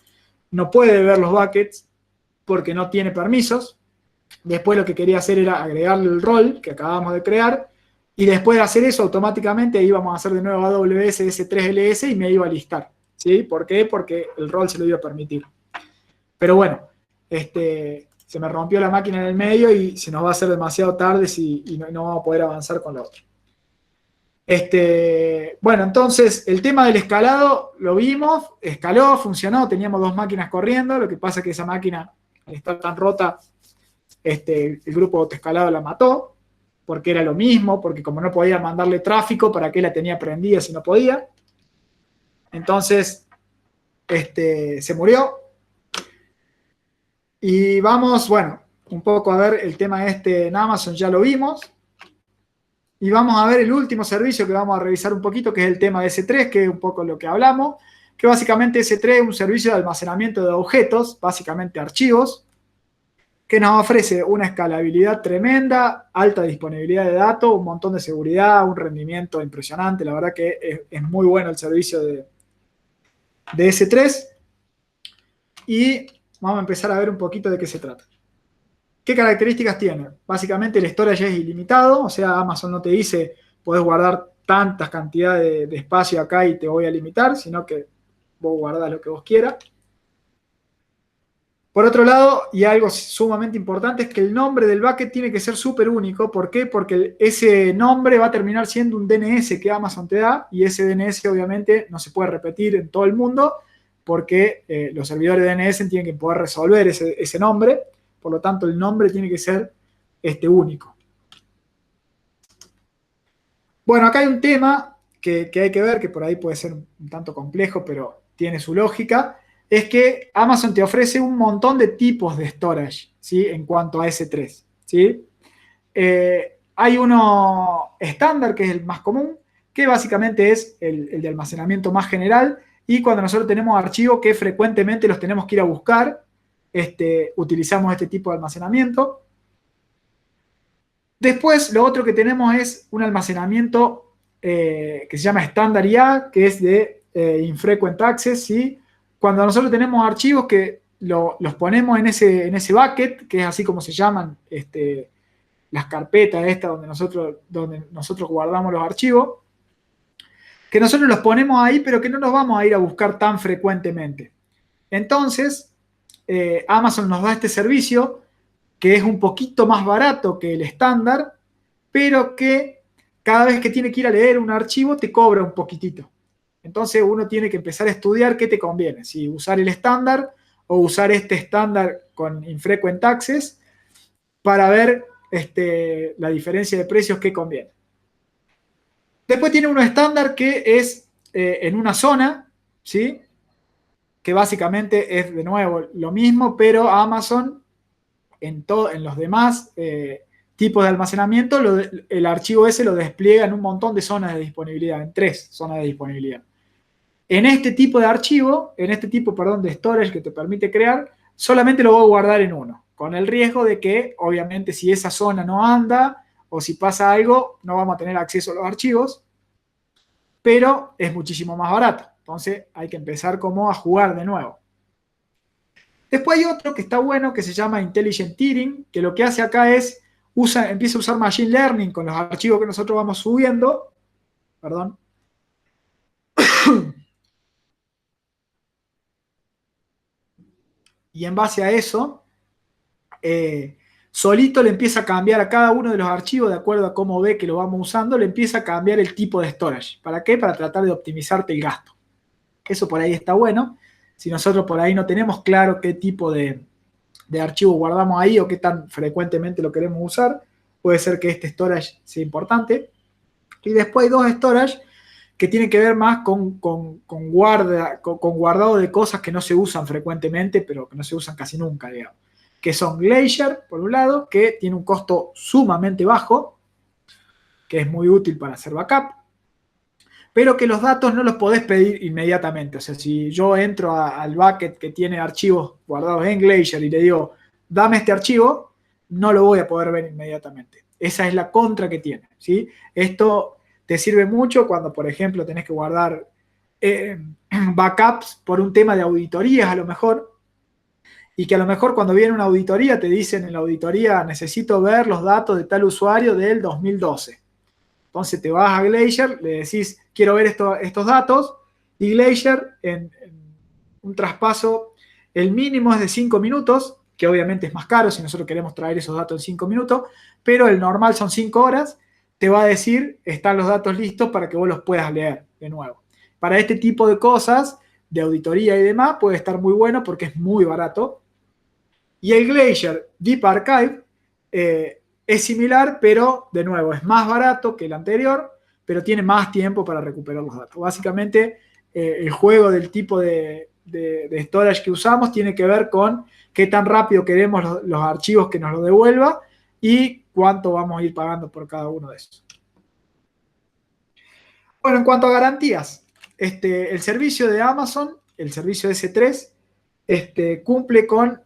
no puede ver los buckets porque no tiene permisos. Después lo que quería hacer era agregarle el rol que acabamos de crear y después de hacer eso automáticamente íbamos a hacer de nuevo AWS S3LS y me iba a listar. ¿Sí? ¿Por qué? Porque el rol se lo iba a permitir. Pero bueno, se me rompió la máquina en el medio y se nos va a hacer demasiado tarde y no vamos a poder avanzar con la otra. Bueno, entonces el tema del escalado lo vimos, escaló, funcionó, teníamos dos máquinas corriendo, lo que pasa es que esa máquina, al estar tan rota, el grupo de escalado la mató, porque era lo mismo, porque como no podía mandarle tráfico, ¿para qué la tenía prendida si no podía? Entonces, se murió. Y vamos, bueno, un poco a ver el tema en Amazon, ya lo vimos. Y vamos a ver el último servicio que vamos a revisar un poquito, que es el tema de S3, que es un poco lo que hablamos, que básicamente S3 es un servicio de almacenamiento de objetos, básicamente archivos, que nos ofrece una escalabilidad tremenda, alta disponibilidad de datos, un montón de seguridad, un rendimiento impresionante. La verdad que es muy bueno el servicio de S3. Y vamos a empezar a ver un poquito de qué se trata. ¿Qué características tiene? Básicamente el storage es ilimitado, o sea, Amazon no te dice podés guardar tantas cantidades de espacio acá y te voy a limitar, sino que vos guardás lo que vos quieras. Por otro lado, y algo sumamente importante, es que el nombre del bucket tiene que ser súper único. ¿Por qué? Porque ese nombre va a terminar siendo un DNS que Amazon te da, y ese DNS obviamente no se puede repetir en todo el mundo, porque los servidores de DNS tienen que poder resolver ese nombre. Por lo tanto, el nombre tiene que ser único. Bueno, acá hay un tema que hay que ver, que por ahí puede ser un tanto complejo, pero tiene su lógica. es que Amazon te ofrece un montón de tipos de storage, ¿sí? En cuanto a S3, ¿sí? Hay uno estándar, que es el más común, que básicamente es el de almacenamiento más general, y cuando nosotros tenemos archivos que frecuentemente los tenemos que ir a buscar, utilizamos este tipo de almacenamiento. Después, lo otro que tenemos es un almacenamiento que se llama estándar IA, que es de infrequent access, ¿sí? Cuando nosotros tenemos archivos que los ponemos en ese bucket, que es así como se llaman las carpetas estas donde nosotros guardamos los archivos, que nosotros los ponemos ahí, pero que no nos vamos a ir a buscar tan frecuentemente. Entonces, Amazon nos da este servicio que es un poquito más barato que el estándar, pero que cada vez que tiene que ir a leer un archivo te cobra un poquitito. Entonces uno tiene que empezar a estudiar qué te conviene, si usar el estándar o usar este estándar con infrequent access para ver la diferencia de precios que conviene. Después tiene uno estándar que es en una zona, ¿sí? Que básicamente es de nuevo lo mismo, pero Amazon en los demás tipos de almacenamiento, el archivo ese lo despliega en un montón de zonas de disponibilidad, en 3 zonas de disponibilidad. En este tipo de archivo, perdón, de storage que te permite crear, solamente lo voy a guardar en uno, con el riesgo de que, obviamente, si esa zona no anda o si pasa algo, no vamos a tener acceso a los archivos, pero es muchísimo más barato. Entonces hay que empezar como a jugar de nuevo. Después hay otro que está bueno, que se llama Intelligent Tiering, que lo que hace acá es, empieza a usar Machine Learning con los archivos que nosotros vamos subiendo. Perdón. Y en base a eso, solito le empieza a cambiar a cada uno de los archivos, de acuerdo a cómo ve que lo vamos usando, le empieza a cambiar el tipo de storage. ¿Para qué? Para tratar de optimizarte el gasto. Eso por ahí está bueno. Si nosotros por ahí no tenemos claro qué tipo de archivo guardamos ahí o qué tan frecuentemente lo queremos usar, puede ser que este storage sea importante. Y después hay dos storage que tienen que ver más con guardado de cosas que no se usan frecuentemente, pero que no se usan casi nunca, digamos. Que son Glacier, por un lado, que tiene un costo sumamente bajo, que es muy útil para hacer backup, pero que los datos no los podés pedir inmediatamente. O sea, si yo entro al bucket que tiene archivos guardados en Glacier y le digo, dame este archivo, no lo voy a poder ver inmediatamente. Esa es la contra que tiene, ¿sí? Esto te sirve mucho cuando, por ejemplo, tenés que guardar backups por un tema de auditorías a lo mejor, y que a lo mejor cuando viene una auditoría te dicen en la auditoría, necesito ver los datos de tal usuario del 2012. Entonces te vas a Glacier, le decís, quiero ver estos datos, y Glacier en un traspaso, el mínimo es de 5 minutos, que obviamente es más caro si nosotros queremos traer esos datos en 5 minutos, pero el normal son 5 horas, te va a decir, están los datos listos para que vos los puedas leer de nuevo. Para este tipo de cosas, de auditoría y demás, puede estar muy bueno porque es muy barato. Y el Glacier Deep Archive es similar, pero de nuevo es más barato que el anterior, pero tiene más tiempo para recuperar los datos. Básicamente, el juego del tipo de storage que usamos tiene que ver con qué tan rápido queremos los archivos que nos lo devuelva y cuánto vamos a ir pagando por cada uno de esos. Bueno, en cuanto a garantías, el servicio de Amazon, el servicio S3, cumple con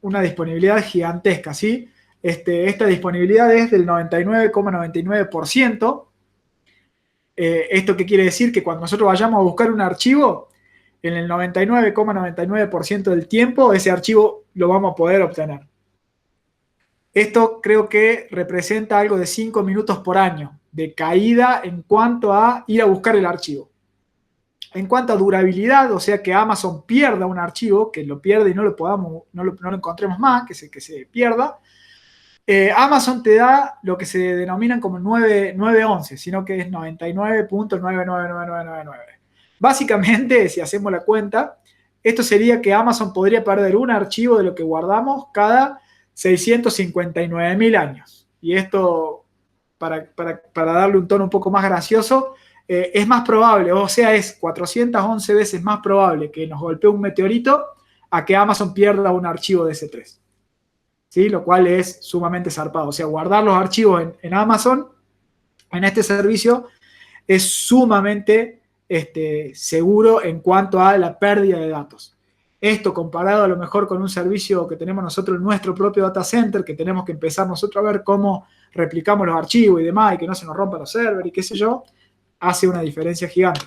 una disponibilidad gigantesca, ¿sí? Esta disponibilidad es del 99,99%. ¿Esto qué quiere decir? Que cuando nosotros vayamos a buscar un archivo, en el 99,99% del tiempo, ese archivo lo vamos a poder obtener. Esto creo que representa algo de 5 minutos por año de caída en cuanto a ir a buscar el archivo. En cuanto a durabilidad, o sea que Amazon pierda un archivo, que lo pierde y no lo encontremos más, que se pierda, Amazon te da lo que se denominan como 911, sino que es 99.999999. Básicamente, si hacemos la cuenta, esto sería que Amazon podría perder un archivo de lo que guardamos cada 659.000 años. Y esto, para darle un tono un poco más gracioso, es más probable, o sea, es 411 veces más probable que nos golpee un meteorito a que Amazon pierda un archivo de S3. ¿Sí? Lo cual es sumamente zarpado. O sea, guardar los archivos en Amazon, en este servicio, es sumamente seguro en cuanto a la pérdida de datos. Esto comparado a lo mejor con un servicio que tenemos nosotros en nuestro propio data center, que tenemos que empezar nosotros a ver cómo replicamos los archivos y demás, y que no se nos rompan los servers y qué sé yo, hace una diferencia gigante.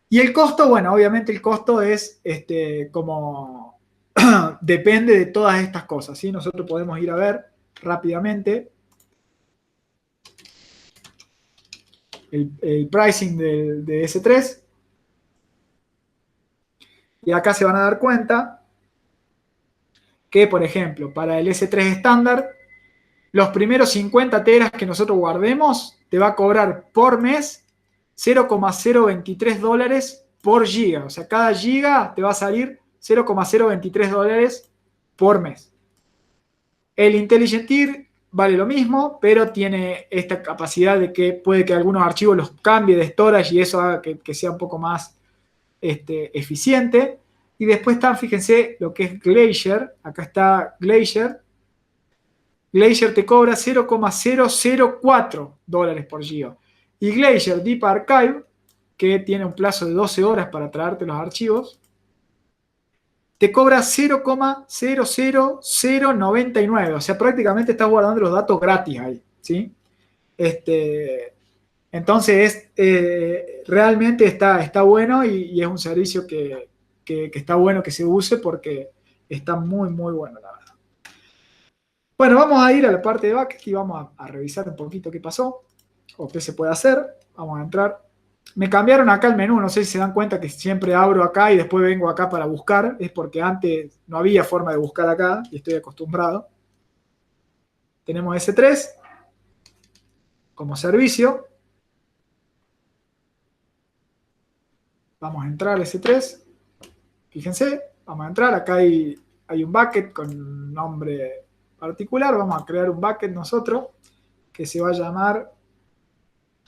Y el costo, bueno, obviamente el costo es como depende de todas estas cosas, ¿sí? Nosotros podemos ir a ver rápidamente el pricing de S3. Y acá se van a dar cuenta que, por ejemplo, para el S3 estándar, los primeros 50 teras que nosotros guardemos te va a cobrar por mes 0,023 dólares por giga. O sea, cada giga te va a salir 0,023 dólares por mes. El Intelligent Tier vale lo mismo, pero tiene esta capacidad de que puede que algunos archivos los cambie de storage y eso haga que sea un poco más eficiente. Y después están, fíjense, lo que es Glacier. Acá está Glacier. Glacier te cobra 0,004 dólares por giga. Y Glacier Deep Archive, que tiene un plazo de 12 horas para traerte los archivos, te cobra 0,00099. O sea, prácticamente estás guardando los datos gratis ahí, ¿sí? Entonces, realmente está bueno y es un servicio que está bueno que se use porque está muy, muy bueno, la verdad. Bueno, vamos a ir a la parte de back y vamos a revisar un poquito qué pasó o qué se puede hacer. Vamos a entrar. Me cambiaron acá el menú, no sé si se dan cuenta que siempre abro acá y después vengo acá para buscar. Es porque antes no había forma de buscar acá y estoy acostumbrado. Tenemos S3 como servicio. Vamos a entrar a S3. Fíjense, vamos a entrar. Acá hay un bucket con un nombre particular. Vamos a crear un bucket nosotros que se va a llamar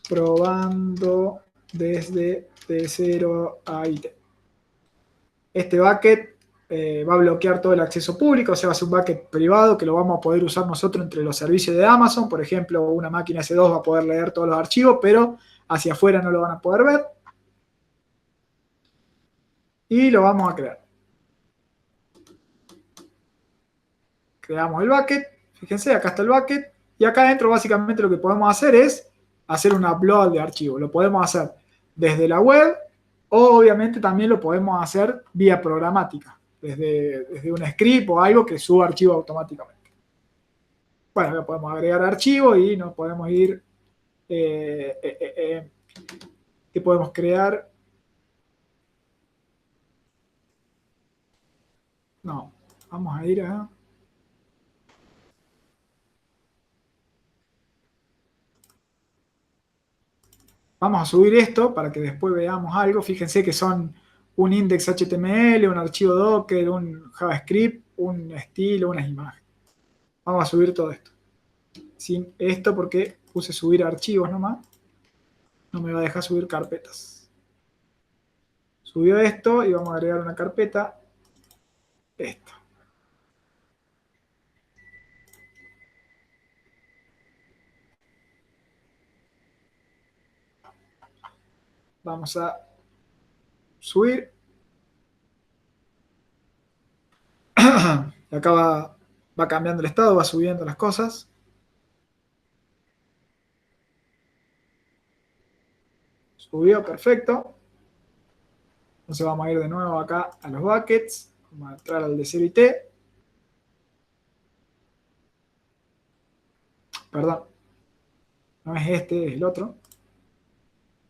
probando desde T0 a IT. Este bucket va a bloquear todo el acceso público, o sea, va a ser un bucket privado que lo vamos a poder usar nosotros entre los servicios de Amazon. Por ejemplo, una máquina S2 va a poder leer todos los archivos, pero hacia afuera no lo van a poder ver. Y lo vamos a crear. Creamos el bucket. Fíjense, acá está el bucket. Y acá adentro básicamente lo que podemos hacer es hacer un upload de archivo. Lo podemos hacer desde la web o obviamente también lo podemos hacer vía programática. Desde un script o algo que suba archivo automáticamente. Bueno, acá podemos agregar archivo y nos podemos ir. ¿Qué podemos crear? No, vamos a ir a. Vamos a subir esto para que después veamos algo. Fíjense que son un index HTML, un archivo Docker, un JavaScript, un estilo, unas imágenes. Vamos a subir todo esto. Sin esto porque puse subir archivos nomás. No me va a dejar subir carpetas. Subió esto y vamos a agregar una carpeta. Esto. Vamos a subir. Acá va cambiando el estado, va subiendo las cosas. Subió, perfecto. Entonces vamos a ir de nuevo acá a los buckets. Vamos a entrar al de 0 IT. Perdón. No es este, es el otro.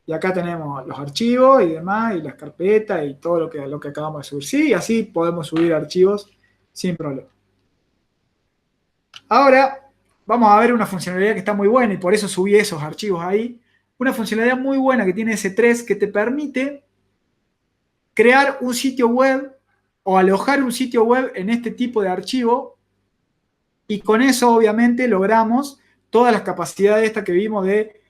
Y acá tenemos los archivos y demás, y las carpetas y todo lo que acabamos de subir. Sí, así podemos subir archivos sin problema. Ahora vamos a ver una funcionalidad que está muy buena y por eso subí esos archivos ahí. Una funcionalidad muy buena que tiene S3 que te permite crear un sitio web o alojar un sitio web en este tipo de archivo y con eso obviamente logramos todas las capacidades estas que vimos de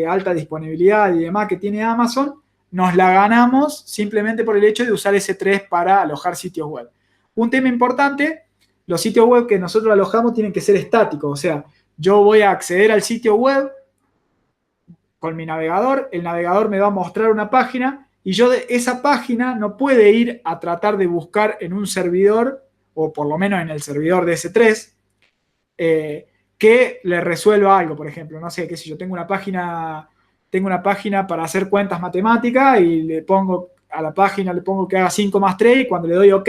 alta disponibilidad y demás que tiene Amazon, nos la ganamos simplemente por el hecho de usar S3 para alojar sitios web. Un tema importante, los sitios web que nosotros alojamos tienen que ser estáticos, o sea, yo voy a acceder al sitio web con mi navegador, el navegador me va a mostrar una página y yo de esa página no puede ir a tratar de buscar en un servidor, o por lo menos en el servidor de S3, que le resuelva algo, por ejemplo, no sé, qué sé yo, tengo una página para hacer cuentas matemáticas y le pongo a la página, le pongo que haga 5 más 3 y cuando le doy OK,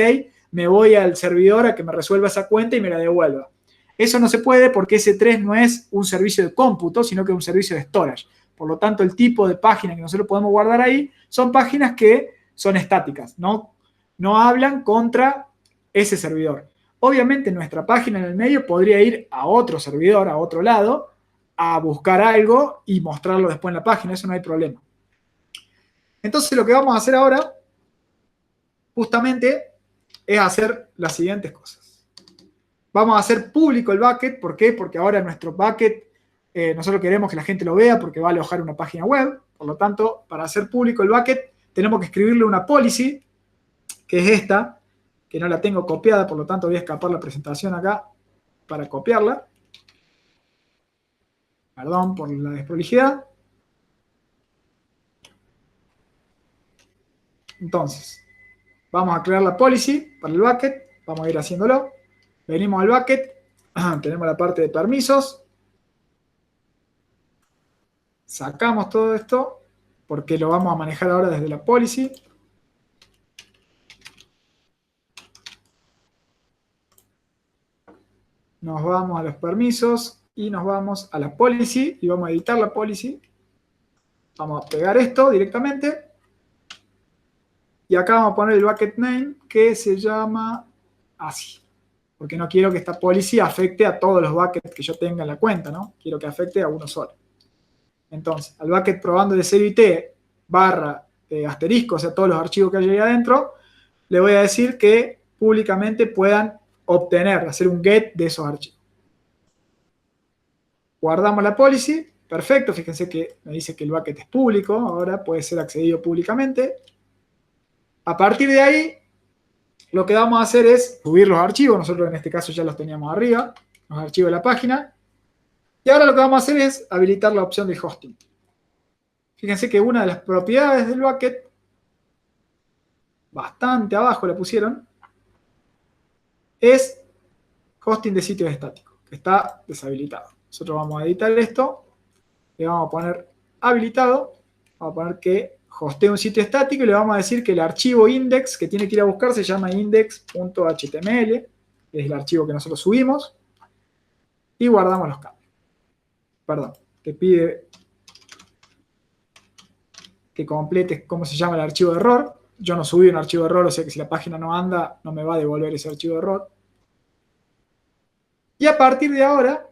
me voy al servidor a que me resuelva esa cuenta y me la devuelva. Eso no se puede porque S3 no es un servicio de cómputo, sino que es un servicio de storage. Por lo tanto, el tipo de página que nosotros podemos guardar ahí son páginas que son estáticas, no hablan contra ese servidor. Obviamente nuestra página en el medio podría ir a otro servidor, a otro lado, a buscar algo y mostrarlo después en la página, eso no hay problema. Entonces lo que vamos a hacer ahora, justamente, es hacer las siguientes cosas. Vamos a hacer público el bucket, ¿por qué? Porque ahora nuestro bucket, nosotros queremos que la gente lo vea porque va a alojar una página web, por lo tanto, para hacer público el bucket, tenemos que escribirle una policy, que es esta, que no la tengo copiada, por lo tanto voy a escapar la presentación acá para copiarla. Perdón por la desprolijidad. Entonces, vamos a crear la policy para el bucket, vamos a ir haciéndolo. Venimos al bucket, tenemos la parte de permisos. Sacamos todo esto, porque lo vamos a manejar ahora desde la policy. Nos vamos a los permisos y nos vamos a la policy y vamos a editar la policy. Vamos a pegar esto directamente. Y acá vamos a poner el bucket name que se llama así. Porque no quiero que esta policy afecte a todos los buckets que yo tenga en la cuenta, ¿no? Quiero que afecte a uno solo. Entonces, al bucket probando de 0 IT barra asterisco, o sea, todos los archivos que hay ahí adentro, le voy a decir que públicamente puedan obtener, hacer un get de esos archivos. Guardamos la policy, perfecto, fíjense que me dice que el bucket es público, ahora puede ser accedido públicamente. A partir de ahí, lo que vamos a hacer es subir los archivos, nosotros en este caso ya los teníamos arriba, los archivos de la página, y ahora lo que vamos a hacer es habilitar la opción de hosting. Fíjense que una de las propiedades del bucket, bastante abajo la pusieron, es hosting de sitios estáticos, que está deshabilitado. Nosotros vamos a editar esto, le vamos a poner habilitado, vamos a poner que hostea un sitio estático y le vamos a decir que el archivo index que tiene que ir a buscar se llama index.html, que es el archivo que nosotros subimos, y guardamos los cambios. Perdón, te pide que completes cómo se llama el archivo de error. Yo no subí un archivo de error, o sea que si la página no anda, no me va a devolver ese archivo de error. Y a partir de ahora,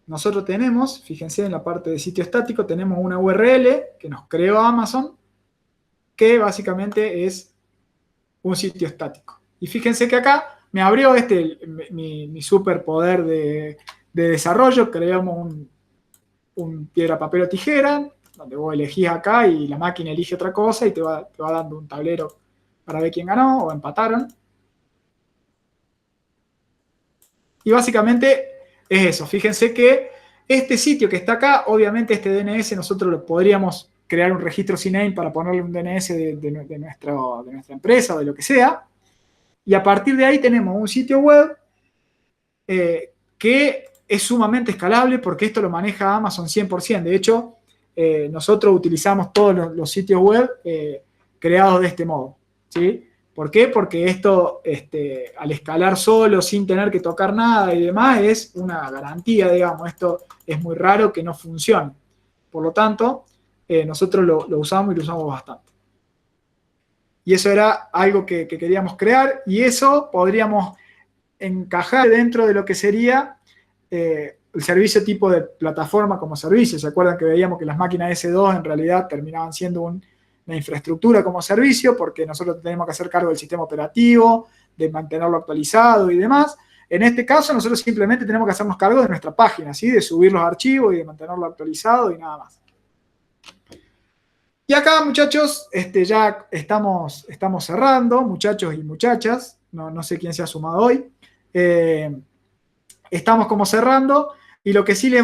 nosotros tenemos, fíjense en la parte de sitio estático, tenemos una URL que nos creó Amazon, que básicamente es un sitio estático. Y fíjense que acá me abrió mi superpoder de desarrollo. Creamos un piedra, papel o tijera, donde vos elegís acá y la máquina elige otra cosa y te va dando un tablero para ver quién ganó o empataron. Y básicamente es eso. Fíjense que este sitio que está acá, obviamente este DNS nosotros lo podríamos crear un registro CNAME para ponerle un DNS de nuestra empresa o de lo que sea. Y a partir de ahí tenemos un sitio web que es sumamente escalable porque esto lo maneja Amazon 100%. De hecho, nosotros utilizamos todos los sitios web creados de este modo, ¿sí? ¿Por qué? Porque esto, al escalar solo, sin tener que tocar nada y demás, es una garantía, digamos. Esto es muy raro que no funcione. Por lo tanto, nosotros lo usamos y lo usamos bastante. Y eso era algo que queríamos crear y eso podríamos encajar dentro de lo que sería el servicio tipo de plataforma como servicio. ¿Se acuerdan que veíamos que las máquinas S2 en realidad terminaban siendo una infraestructura como servicio porque nosotros tenemos que hacer cargo del sistema operativo, de mantenerlo actualizado y demás? En este caso, nosotros simplemente tenemos que hacernos cargo de nuestra página, ¿sí? De subir los archivos y de mantenerlo actualizado y nada más. Y acá, muchachos, ya estamos cerrando, muchachos y muchachas. No sé quién se ha sumado hoy. Estamos como cerrando. Y lo que sí les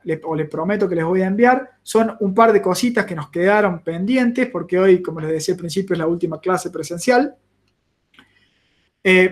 les prometo que les voy a enviar, son un par de cositas que nos quedaron pendientes, porque hoy, como les decía al principio, es la última clase presencial.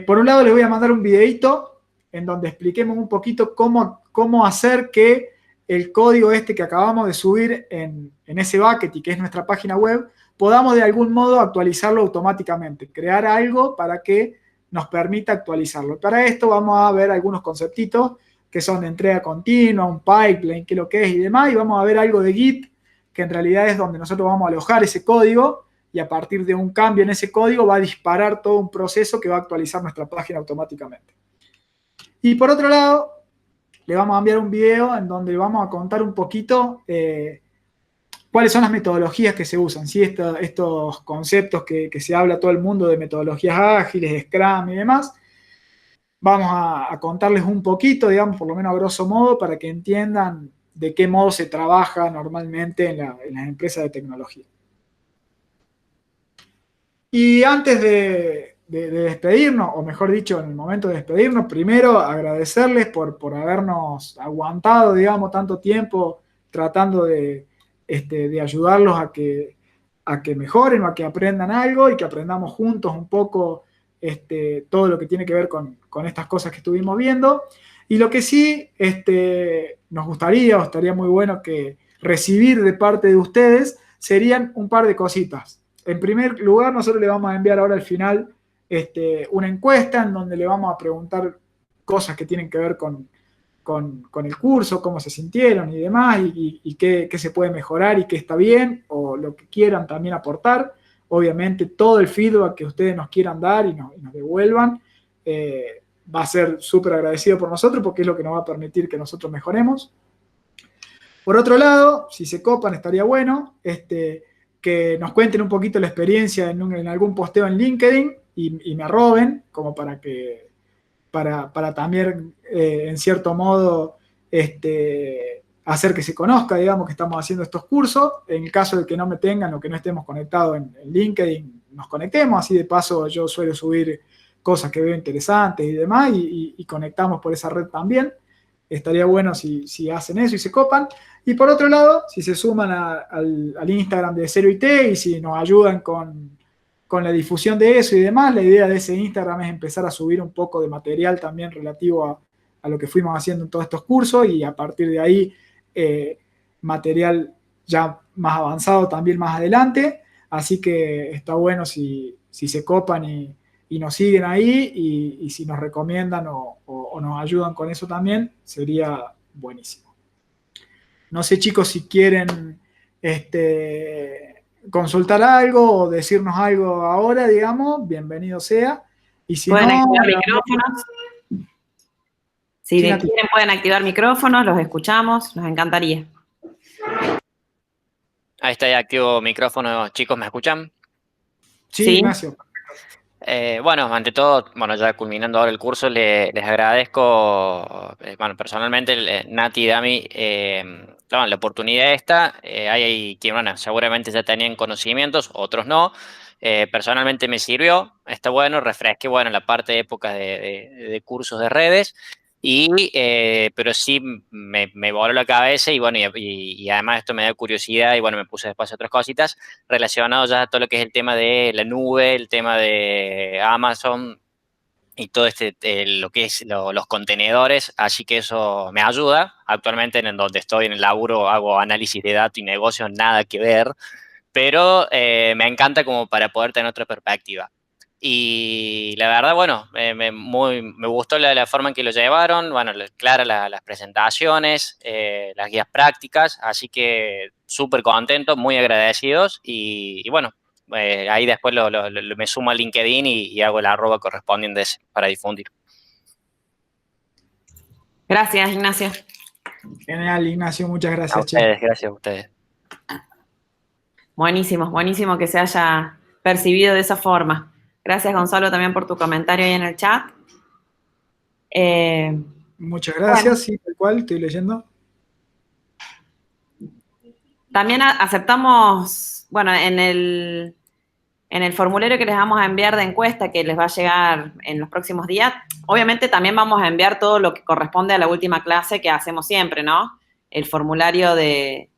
Por un lado, les voy a mandar un videito en donde expliquemos un poquito cómo hacer que el código que acabamos de subir en ese bucket y que es nuestra página web, podamos de algún modo actualizarlo automáticamente, crear algo para que nos permita actualizarlo. Para esto vamos a ver algunos conceptitos que son de entrega continua, un pipeline, qué es lo que es y demás, y vamos a ver algo de Git, que en realidad es donde nosotros vamos a alojar ese código, y a partir de un cambio en ese código va a disparar todo un proceso que va a actualizar nuestra página automáticamente. Y por otro lado, le vamos a enviar un video en donde vamos a contar un poquito cuáles son las metodologías que se usan, ¿sí? Estos conceptos que se habla todo el mundo de metodologías ágiles, Scrum y demás. Vamos a contarles un poquito, digamos, por lo menos a grosso modo, para que entiendan de qué modo se trabaja normalmente en las empresas de tecnología. Y antes de despedirnos, o mejor dicho, en el momento de despedirnos, primero agradecerles por habernos aguantado, digamos, tanto tiempo tratando de ayudarlos a que mejoren o a que aprendan algo y que aprendamos juntos un poco todo lo que tiene que ver con estas cosas que estuvimos viendo. Y lo que sí nos gustaría, o estaría muy bueno que recibir de parte de ustedes, serían un par de cositas. En primer lugar, nosotros le vamos a enviar ahora al final una encuesta en donde le vamos a preguntar cosas que tienen que ver con el curso, cómo se sintieron y demás, y qué se puede mejorar y qué está bien, o lo que quieran también aportar. Obviamente, todo el feedback que ustedes nos quieran dar y nos devuelvan va a ser súper agradecido por nosotros, porque es lo que nos va a permitir que nosotros mejoremos. Por otro lado, si se copan, estaría bueno que nos cuenten un poquito la experiencia en algún posteo en LinkedIn y me arroben, como para también, en cierto modo, hacer que se conozca, digamos, que estamos haciendo estos cursos. En el caso de que no me tengan o que no estemos conectados en LinkedIn, nos conectemos. Así de paso, yo suelo subir cosas que veo interesantes y demás, y conectamos por esa red también. Estaría bueno si hacen eso y se copan. Y por otro lado, si se suman al Instagram de 0IT y si nos ayudan con la difusión de eso y demás, la idea de ese Instagram es empezar a subir un poco de material también relativo a lo que fuimos haciendo en todos estos cursos, y a partir de ahí material ya más avanzado también más adelante. Así que está bueno si se copan y nos siguen ahí, y si nos recomiendan o nos ayudan con eso también, sería buenísimo. No sé, chicos, si quieren consultar algo o decirnos algo ahora, digamos, bienvenido sea. Y si pueden no, activar micrófonos. Si quieren, pueden activar micrófonos, los escuchamos, nos encantaría. Ahí está, ya activo micrófono, chicos, ¿me escuchan? Sí, Ignacio. Bueno, ante todo, ya culminando ahora el curso, les agradezco, personalmente, Nati y Dami, la oportunidad esta. Hay quien, seguramente ya tenían conocimientos, otros no. Personalmente me sirvió, está bueno, refresqué, la parte de época de cursos de redes. Pero sí me voló la cabeza y además esto me da curiosidad y me puse después otras cositas relacionadas ya a todo lo que es el tema de la nube, el tema de Amazon y todo lo que es los contenedores, así que eso me ayuda. Actualmente en donde estoy en el laburo hago análisis de datos y negocios, nada que ver, pero me encanta como para poder tener otra perspectiva. Y la verdad, me gustó la forma en que lo llevaron, claras las presentaciones, las guías prácticas, así que súper contentos, muy agradecidos y ahí después me sumo a LinkedIn y hago el @ correspondiente para difundir. Gracias, Ignacio. Genial, Ignacio, muchas gracias. A ustedes, gracias a ustedes. Buenísimo, buenísimo que se haya percibido de esa forma. Gracias, Gonzalo, también por tu comentario ahí en el chat. Muchas gracias, bueno, sí, tal cual, estoy leyendo. también aceptamos, bueno, en el formulario que les vamos a enviar de encuesta que les va a llegar en los próximos días, obviamente también vamos a enviar todo lo que corresponde a la última clase que hacemos siempre, ¿no? El formulario de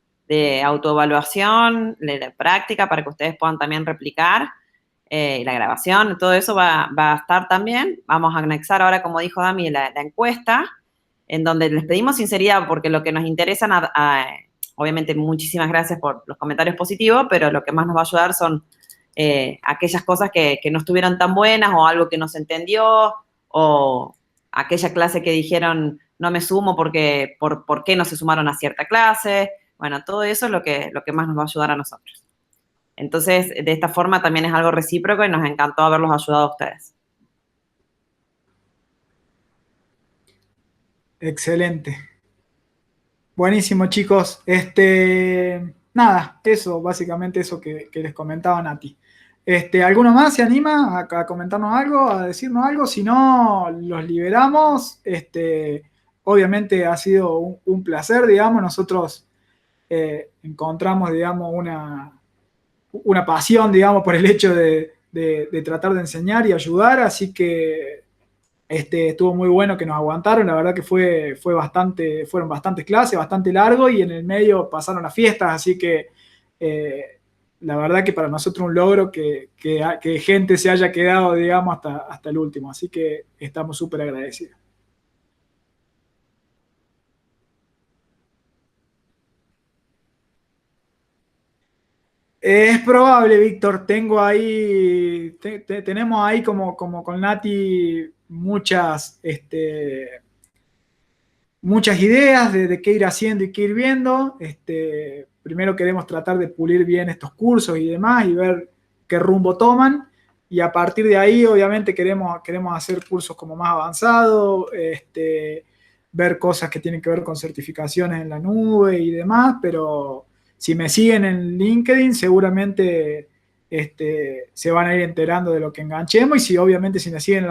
autoevaluación, de práctica, para que ustedes puedan también replicar, la grabación, todo eso va a estar también. Vamos a anexar ahora, como dijo Dami, la encuesta, en donde les pedimos sinceridad, porque lo que nos interesa, obviamente muchísimas gracias por los comentarios positivos, pero lo que más nos va a ayudar son aquellas cosas que no estuvieron tan buenas o algo que no se entendió o aquella clase que dijeron no me sumo porque por qué no se sumaron a cierta clase. Bueno, todo eso es lo que más nos va a ayudar a nosotros. Entonces, de esta forma también es algo recíproco y nos encantó haberlos ayudado a ustedes. Excelente. Buenísimo, chicos. Nada, eso, básicamente eso que les comentaba Nati. ¿Alguno más se anima a comentarnos algo, a decirnos algo? Si no, los liberamos. Obviamente ha sido un placer, digamos. Nosotros encontramos, digamos, una pasión, digamos, por el hecho de tratar de enseñar y ayudar. Así que estuvo muy bueno que nos aguantaron, la verdad que fueron bastantes clases, bastante largo y en el medio pasaron las fiestas, así que la verdad que para nosotros un logro que gente se haya quedado, digamos, hasta el último, así que estamos súper agradecidos. Es probable, Víctor, tenemos ahí como con Nati muchas ideas de qué ir haciendo y qué ir viendo. Primero queremos tratar de pulir bien estos cursos y demás y ver qué rumbo toman. Y a partir de ahí, obviamente, queremos hacer cursos como más avanzados, ver cosas que tienen que ver con certificaciones en la nube y demás, pero si me siguen en LinkedIn, seguramente se van a ir enterando de lo que enganchemos y si obviamente si me siguen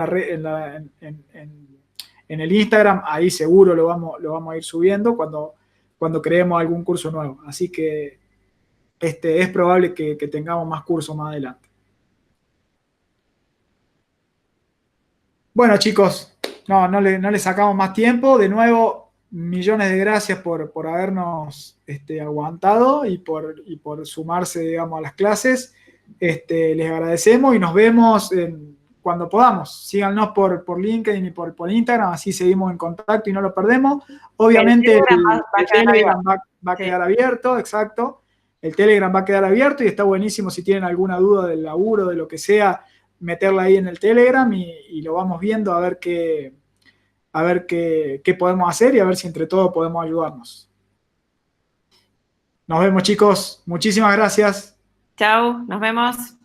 en el Instagram, ahí seguro lo vamos a ir subiendo cuando creemos algún curso nuevo. Así que es probable que tengamos más cursos más adelante. Bueno, chicos, no le sacamos más tiempo. De nuevo, millones de gracias por habernos aguantado y por sumarse, digamos, a las clases. Les agradecemos y nos vemos cuando podamos. Síganos por LinkedIn y por Instagram, así seguimos en contacto y no lo perdemos. Obviamente el Telegram va a quedar abierto, exacto. El Telegram va a quedar abierto y está buenísimo si tienen alguna duda del laburo, de lo que sea, meterla ahí en el Telegram y lo vamos viendo a ver qué podemos hacer y a ver si entre todos podemos ayudarnos. Nos vemos, chicos. Muchísimas gracias. Chau, nos vemos.